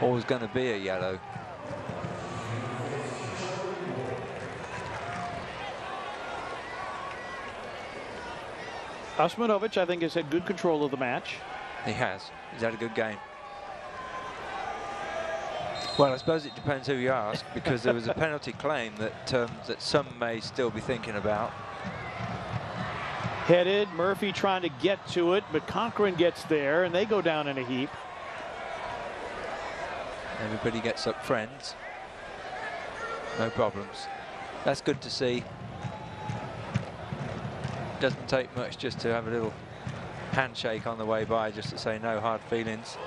always going to be a yellow. Osmanovic, I think, has had good control of the match. He has. He's had a good game. Well, I suppose it depends who you ask, because there was a penalty claim that that some may still be thinking about. Headed, Murphy trying to get to it, but Cochran gets there, and they go down in a heap. Everybody gets up friends. No problems. That's good to see. Doesn't take much just to have a little handshake on the way by, just to say no hard feelings.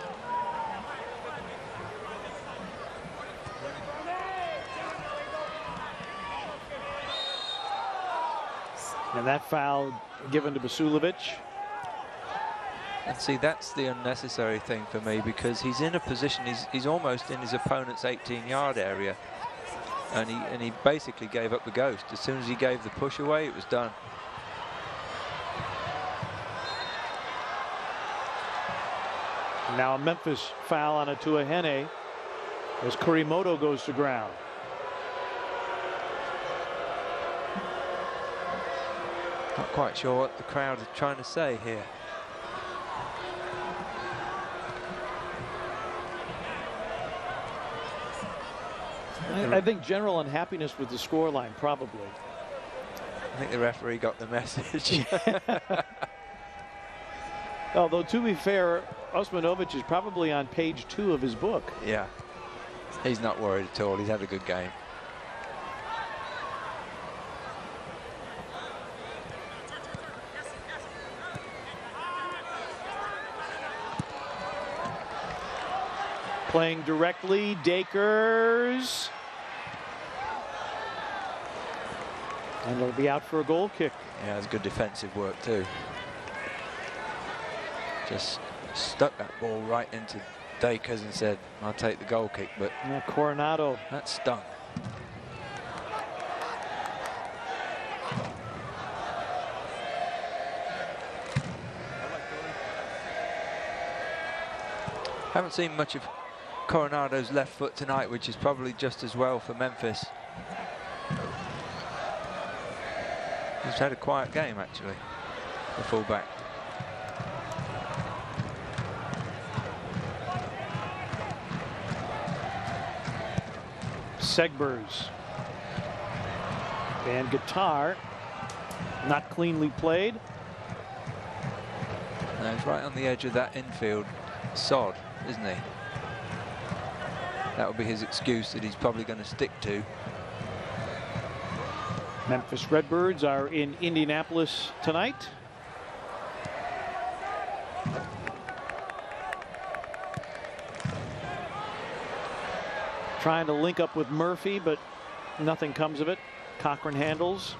And that foul given to Basulovic. And see, that's the unnecessary thing for me, because he's in a position, he's almost in his opponent's 18-yard area, and he basically gave up the ghost. As soon as he gave the push away, it was done. Now a Memphis foul on Atuahene as Kurimoto goes to ground. Not quite sure what the crowd are trying to say here. I think general unhappiness with the scoreline, probably. I think the referee got the message. Although, to be fair, Osmanovic is probably on page 2 of his book. Yeah, he's not worried at all. He's had a good game. Playing directly, Dakers. And it'll be out for a goal kick. Yeah, it's good defensive work too. Just stuck that ball right into Dakers and said, I'll take the goal kick, but yeah, Coronado. That stung. Haven't seen much of Coronado's left foot tonight, which is probably just as well for Memphis. He's had a quiet game, actually, the fullback. Segbers. And guitar, not cleanly played. No, he's right on the edge of that infield sod, isn't he? That would be his excuse that he's probably going to stick to. Memphis Redbirds are in Indianapolis tonight. Trying to link up with Murphy, but nothing comes of it. Cochran handles.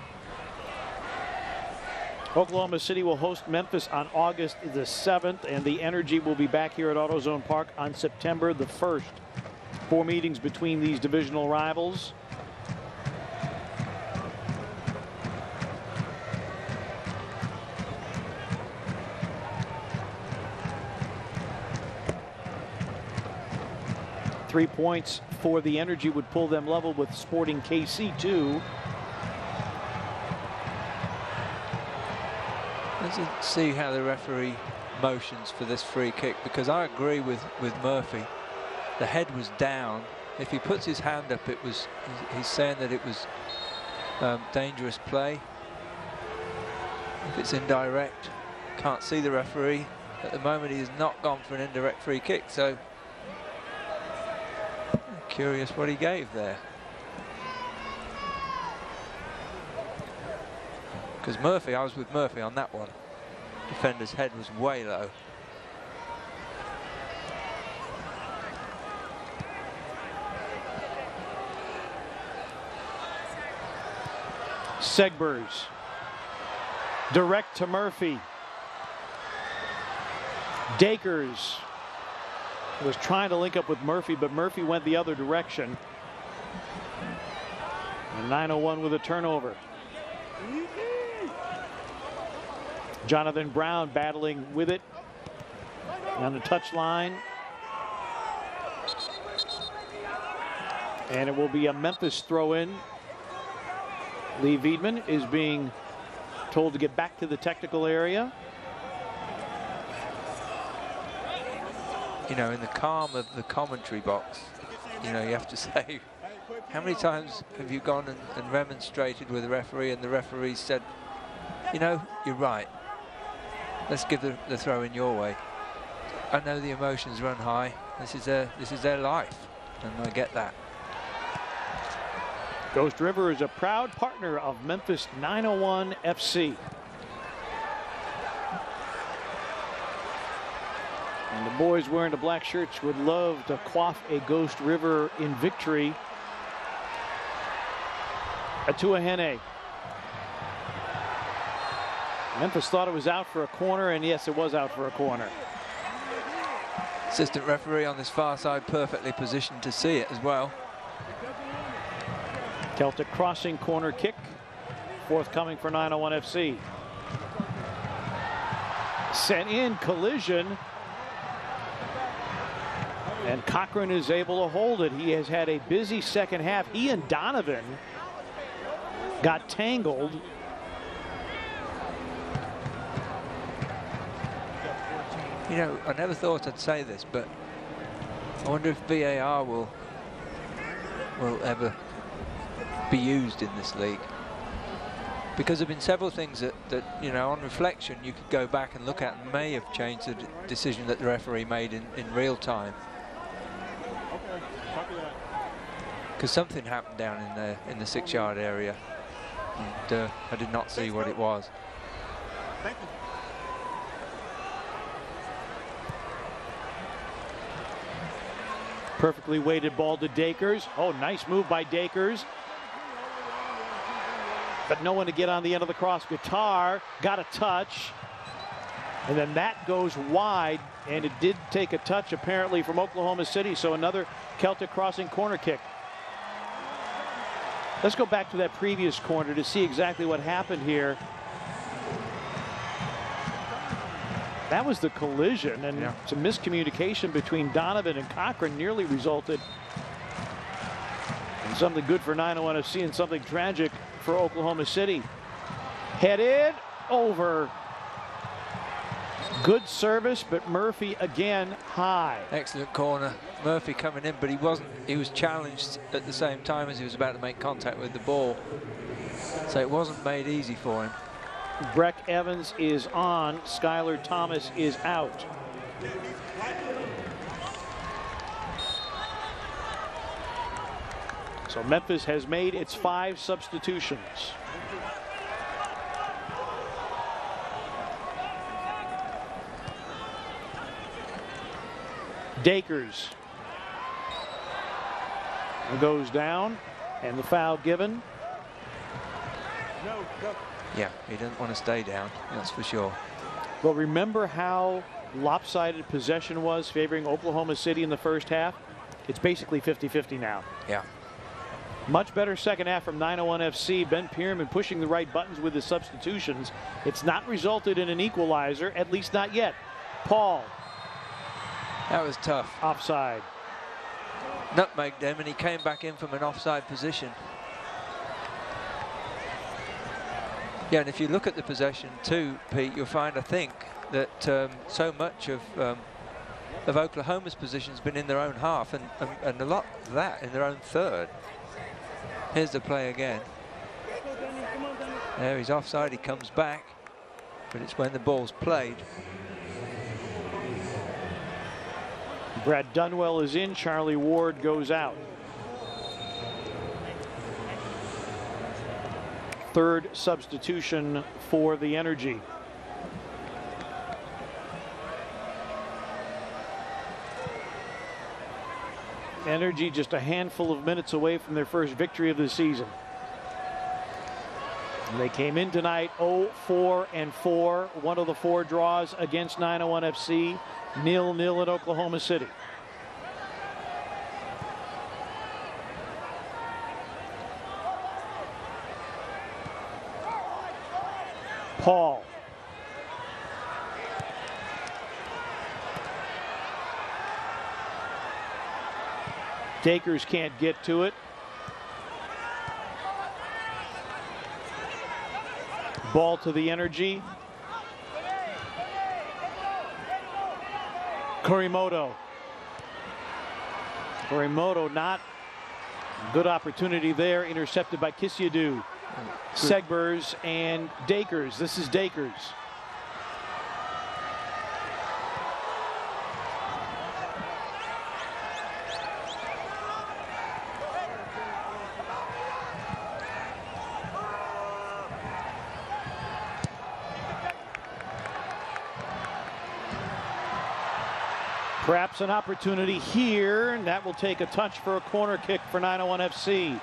Oklahoma City will host Memphis on August the 7th, and the Energy will be back here at AutoZone Park on September the 1st. 4 meetings between these divisional rivals. Three points for the Energy would pull them level with Sporting KC 2. Let's see how the referee motions for this free kick, because I agree with Murphy. The head was down. If he puts his hand up, he's saying that it was dangerous play. If it's indirect, can't see the referee. At the moment, he has not gone for an indirect free kick, so curious what he gave there. Because Murphy, I was with Murphy on that one. Defender's head was way low. Segbers. Direct to Murphy. Dakers was trying to link up with Murphy, but Murphy went the other direction. And 901 with a turnover. Jonathan Brown battling with it on the touchline. And it will be a Memphis throw-in. Lee Veedman is being told to get back to the technical area. You know, in the calm of the commentary box, you know, you have to say, how many times have you gone and remonstrated with the referee, and the referee said, you know, you're right. Let's give the throw in your way. I know the emotions run high. This is their life, and I get that. Ghost River is a proud partner of Memphis 901 FC. And the boys wearing the black shirts would love to quaff a Ghost River in victory. Atua Hene. Memphis thought it was out for a corner, and yes, it was out for a corner. Assistant referee on this far side perfectly positioned to see it as well. Celtic crossing corner kick, forthcoming for 901 FC. Sent in, collision. And Cochran is able to hold it. He has had a busy second half. He and Donovan got tangled. You know, I never thought I'd say this, but I wonder if VAR will ever be used in this league. Because there have been several things that you know, on reflection, you could go back and look at and may have changed the decision that the referee made in real time. Because something happened down in the 6-yard area, and I did not see what it was. Thank you. Perfectly weighted ball to Dakers. Oh, nice move by Dakers. But no one to get on the end of the cross. Guitar got a touch. And then that goes wide. And it did take a touch apparently from Oklahoma City. So another Celtic crossing corner kick. Let's go back to that previous corner to see exactly what happened here. That was the collision, and some miscommunication between Donovan and Cochran nearly resulted in something good for 901 FC and something tragic for Oklahoma City. Headed over. Good service, but Murphy again high. Excellent corner. Murphy coming in, but he wasn't. He was challenged at the same time as he was about to make contact with the ball. So it wasn't made easy for him. Breck Evans is on. Skylar Thomas is out. So Memphis has made its 5 substitutions. Dakers goes down, and the foul given. Yeah, he doesn't want to stay down, that's for sure. Well, remember how lopsided possession was favoring Oklahoma City in the first half? It's basically 50-50 now. Yeah. Much better second half from 901 FC. Ben Pierman pushing the right buttons with his substitutions. It's not resulted in an equalizer, at least not yet. Paul. That was tough. Offside. Nutmegged him, and he came back in from an offside position. Yeah, and if you look at the possession too, Pete, you'll find, I think, that so much of Oklahoma's position has been in their own half, and a lot of that in their own third. Here's the play again. There, he's offside, he comes back, but it's when the ball's played. Brad Dunwell is in, Charlie Ward goes out. Third substitution for the Energy. Energy just a handful of minutes away from their first victory of the season. And they came in tonight 0-4-4. One of the 4 draws against 901 FC. 0-0 at Oklahoma City. Paul. Dakers can't get to it. Ball to the Energy. Kurimoto. Kurimoto, not good opportunity there, intercepted by Kisyadu. Segbers and Dakers. This is Dakers. Perhaps an opportunity here, and that will take a touch for a corner kick for 901 FC.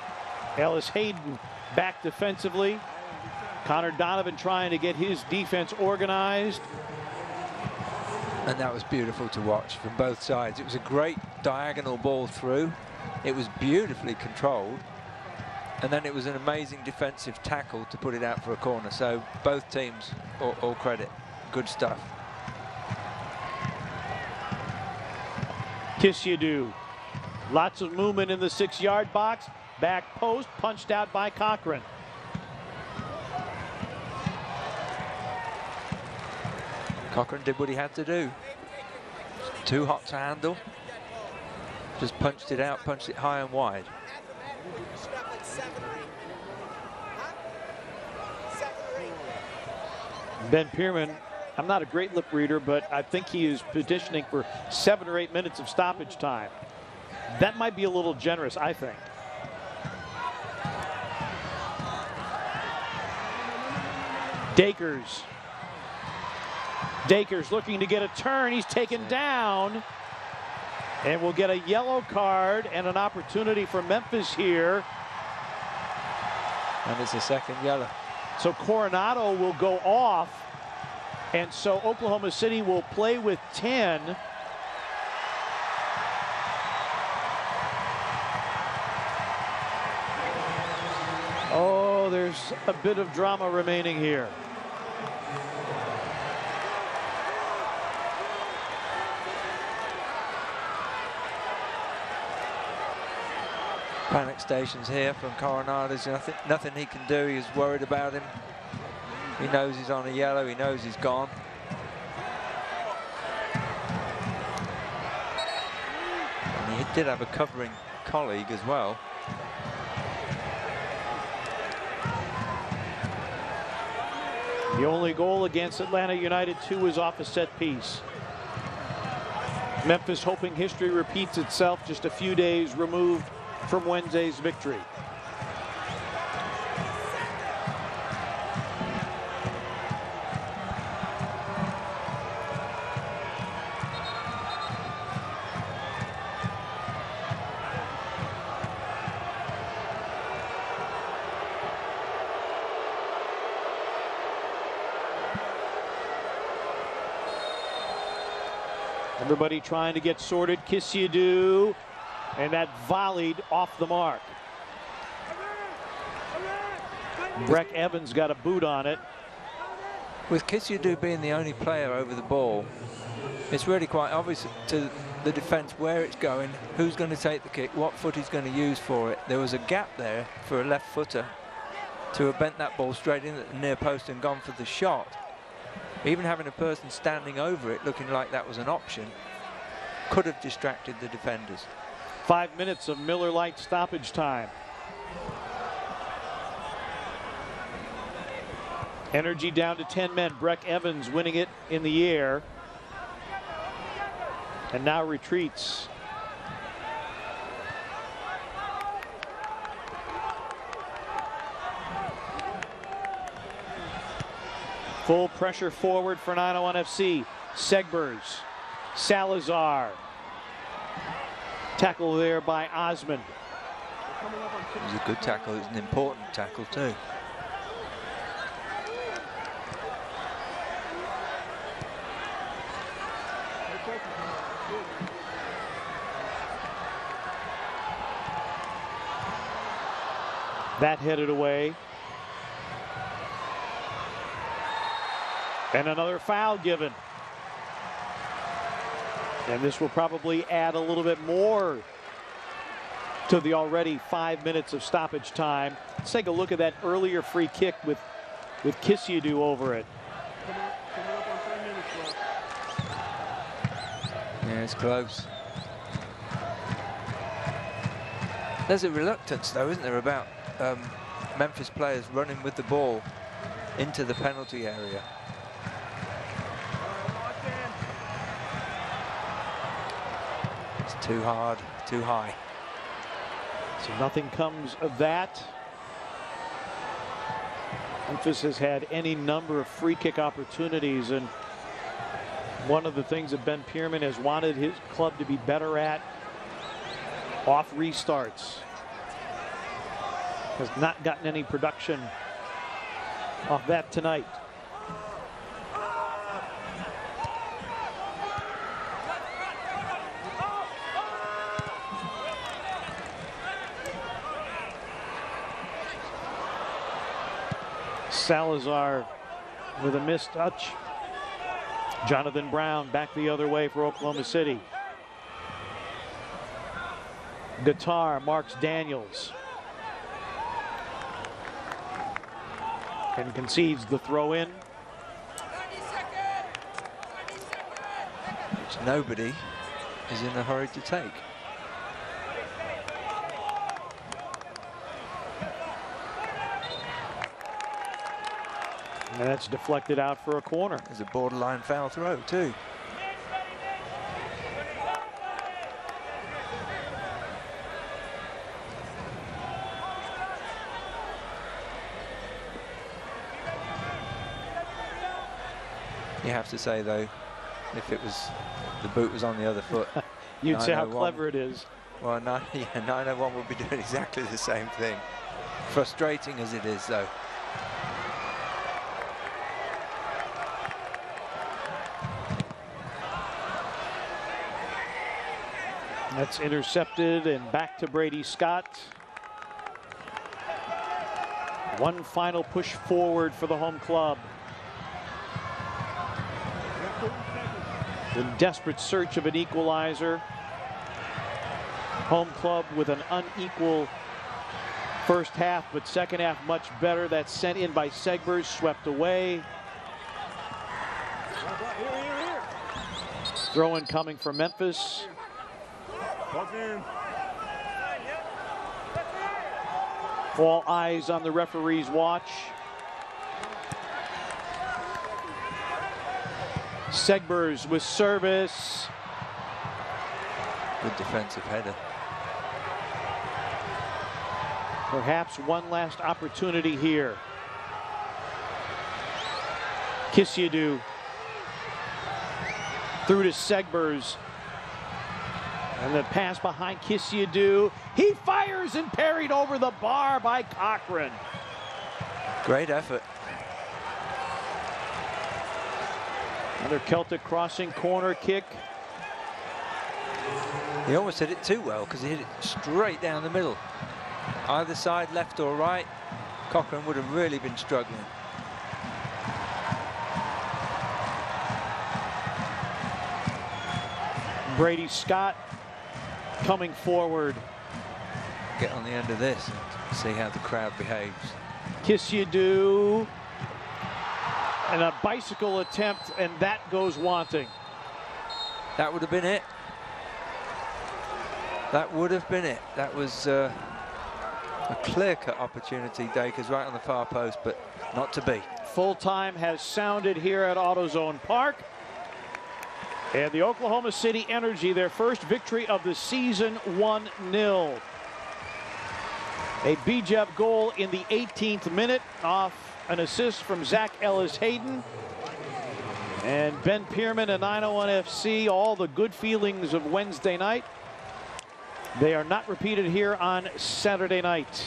Ellis Hayden back defensively. Connor Donovan trying to get his defense organized. And that was beautiful to watch from both sides. It was a great diagonal ball through. It was beautifully controlled. And then it was an amazing defensive tackle to put it out for a corner. So both teams, all credit. Good stuff. Kisyadu. Lots of movement in the 6-yard box. Back post, punched out by Cochran. Cochran did what he had to do. Too hot to handle. Just punched it out, punched it high and wide. Ben Pierman, I'm not a great lip reader, but I think he is petitioning for 7 or 8 minutes of stoppage time. That might be a little generous, I think. Dakers. Dakers looking to get a turn. He's taken down. And we'll get a yellow card and an opportunity for Memphis here. And it's a second yellow. So Coronado will go off. And so Oklahoma City will play with 10. Oh, there's a bit of drama remaining here. Panic stations here from Coronado. There's nothing he can do. He's worried about him. He knows he's on a yellow. He knows he's gone. And he did have a covering colleague as well. The only goal against Atlanta United 2 is off a set piece. Memphis hoping history repeats itself just a few days removed from Wednesday's victory. Everybody trying to get sorted. Kissiadou, and that volleyed off the mark. Breck Evans got a boot on it. With Kissiadou being the only player over the ball, it's really quite obvious to the defense where it's going, who's going to take the kick, what foot he's going to use for it. There was a gap there for a left footer to have bent that ball straight in at the near post and gone for the shot. Even having a person standing over it looking like that was an option could have distracted the defenders. 5 minutes of Miller Lite stoppage time. Energy down to 10 men. Breck Evans winning it in the air. And now retreats. Full pressure forward for 901 FC. Segbers, Salazar. Tackle there by Osmond. It was a good tackle. It was an important tackle too. That headed away. And another foul given. And this will probably add a little bit more to the already 5 minutes of stoppage time. Let's take a look at that earlier free kick with Kissiadou over it. Yeah, it's close. There's a reluctance, though, isn't there, about Memphis players running with the ball into the penalty area. It's too hard, too high. So nothing comes of that. Memphis has had any number of free kick opportunities, and one of the things that Ben Pierman has wanted his club to be better at, off restarts. Has not gotten any production off that tonight. Salazar with a missed touch. Jonathan Brown back the other way for Oklahoma City. Guitar marks Daniels. And concedes the throw in. Which nobody is in a hurry to take. And that's deflected out for a corner. There's a borderline foul throw too. You have to say, though, if it was the boot was on the other foot, you'd say how clever it is. Well, 901 would be doing exactly the same thing. Frustrating as it is, though. That's intercepted and back to Brady Scott. One final push forward for the home club. In desperate search of an equalizer. Home club with an unequal first half, but second half much better. That's sent in by Segbers, swept away. Throw in coming for Memphis. All eyes on the referee's watch. Segbers with service. Good defensive header. Perhaps one last opportunity here. Kissiadou through to Segbers. And the pass behind Kissiadou. He fires and parried over the bar by Cochran. Great effort. Another Celtic crossing corner kick. He almost hit it too well because he hit it straight down the middle. Either side, left or right, Cochran would have really been struggling. Brady Scott coming forward. Get on the end of this and see how the crowd behaves. Kissiadou. And a bicycle attempt, and that goes wanting. That would have been it. That would have been it. That was a clear-cut opportunity. Dacres right on the far post, but not to be. Full time has sounded here at AutoZone Park. And the Oklahoma City Energy, their first victory of the season, 1-0. A Bijev goal in the 18th minute off an assist from Zach Ellis-Hayden. And Ben Pierman and 901 FC, all the good feelings of Wednesday night. They are not repeated here on Saturday night.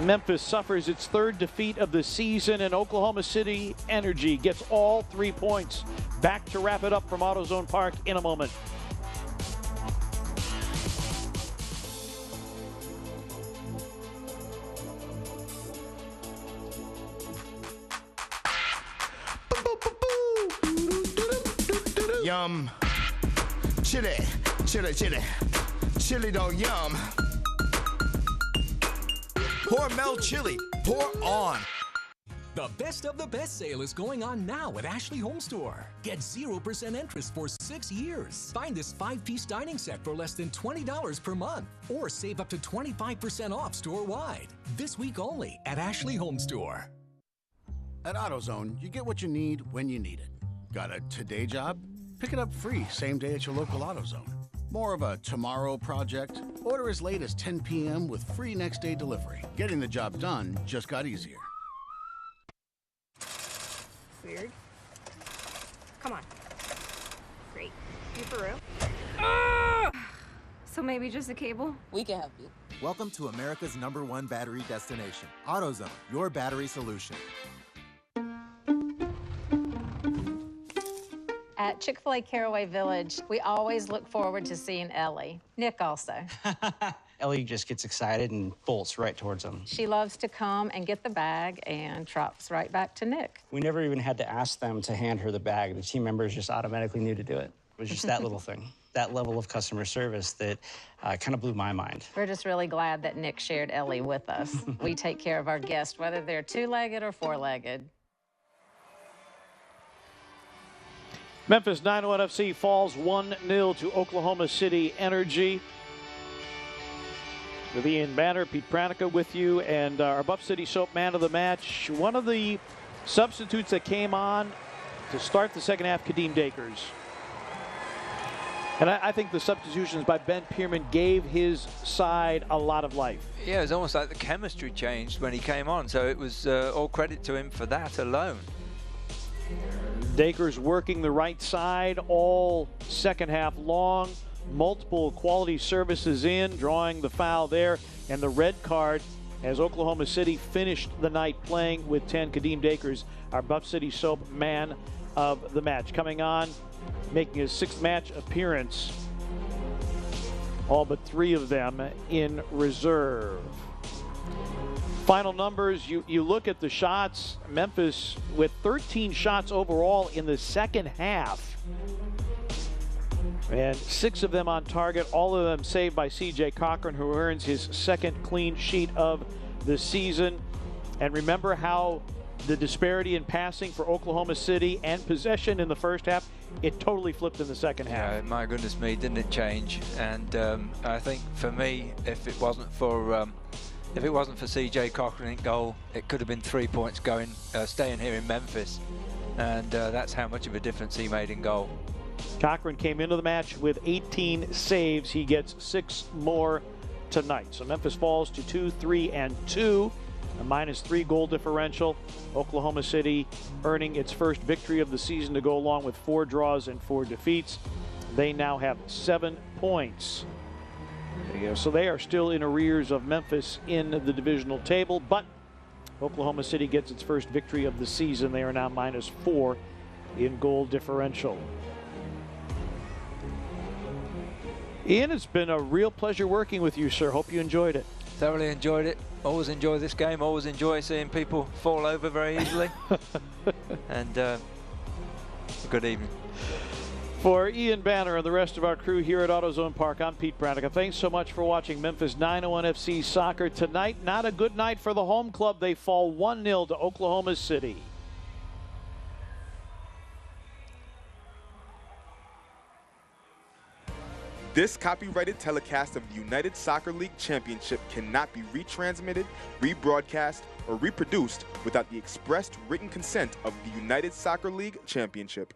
Memphis suffers its third defeat of the season, and Oklahoma City Energy gets all 3 points. Back to wrap it up from AutoZone Park in a moment. Yum. Chili, chili, chili. Chili don't yum. Hormel chili, pour on. The best of the best sale is going on now at Ashley Home Store. Get 0% interest for 6 years. Find this 5-piece dining set for less than $20 per month. Or save up to 25% off store-wide. This week only at Ashley Home Store. At AutoZone, you get what you need when you need it. Got a today job? Pick it up free same day at your local AutoZone. More of a tomorrow project? Order as late as 10 p.m. with free next day delivery. Getting the job done just got easier. Weird. Come on. Great. You for real? Ah! So maybe just a cable? We can help you. Welcome to America's #1 battery destination. AutoZone, your battery solution. At Chick-fil-A Caraway Village, we always look forward to seeing Ellie. Nick also. Ellie just gets excited and bolts right towards him. She loves to come and get the bag and trots right back to Nick. We never even had to ask them to hand her the bag. The team members just automatically knew to do it. It was just that little thing, that level of customer service that kind of blew my mind. We're just really glad that Nick shared Ellie with us. We take care of our guests, whether they're two-legged or four-legged. Memphis 901 FC falls 1-0 to Oklahoma City Energy. With Ian Banner, Pete Pranica with you, and our Buff City Soap man of the match. One of the substitutes that came on to start the second half, Kadeem Dacres. And I think the substitutions by Ben Pierman gave his side a lot of life. Yeah, it was almost like the chemistry changed when he came on, so it was all credit to him for that alone. Dacres working the right side all second half long. Multiple quality services in, drawing the foul there, and the red card as Oklahoma City finished the night playing with 10. Kadeem Dacres, our Buff City Soap man of the match. Coming on, making his 6th match appearance. All but 3 of them in reserve. Final numbers, you look at the shots, Memphis with 13 shots overall in the second half. And 6 of them on target, all of them saved by C.J. Cochran, who earns his 2nd clean sheet of the season. And remember how the disparity in passing for Oklahoma City and possession in the first half, it totally flipped in the second half. Yeah, my goodness me, didn't it change? And I think for me, if it wasn't for C.J. Cochran in goal, it could have been 3 points going, staying here in Memphis, and that's how much of a difference he made in goal. Cochran came into the match with 18 saves. He gets 6 more tonight. So Memphis falls to 2-3-2, a -3 goal differential. Oklahoma City earning its first victory of the season to go along with 4 draws and 4 defeats. They now have 7 points. So they are still in arrears of Memphis in the divisional table, but Oklahoma City gets its first victory of the season. They are now -4 in goal differential. Ian, it's been a real pleasure working with you, sir. Hope you enjoyed it. Thoroughly enjoyed it. Always enjoy this game. Always enjoy seeing people fall over very easily. And good evening. For Ian Banner and the rest of our crew here at AutoZone Park, I'm Pete Pranica. Thanks so much for watching Memphis 901 FC Soccer tonight. Not a good night for the home club. They fall 1-0 to Oklahoma City. This copyrighted telecast of the United Soccer League Championship cannot be retransmitted, rebroadcast, or reproduced without the expressed written consent of the United Soccer League Championship.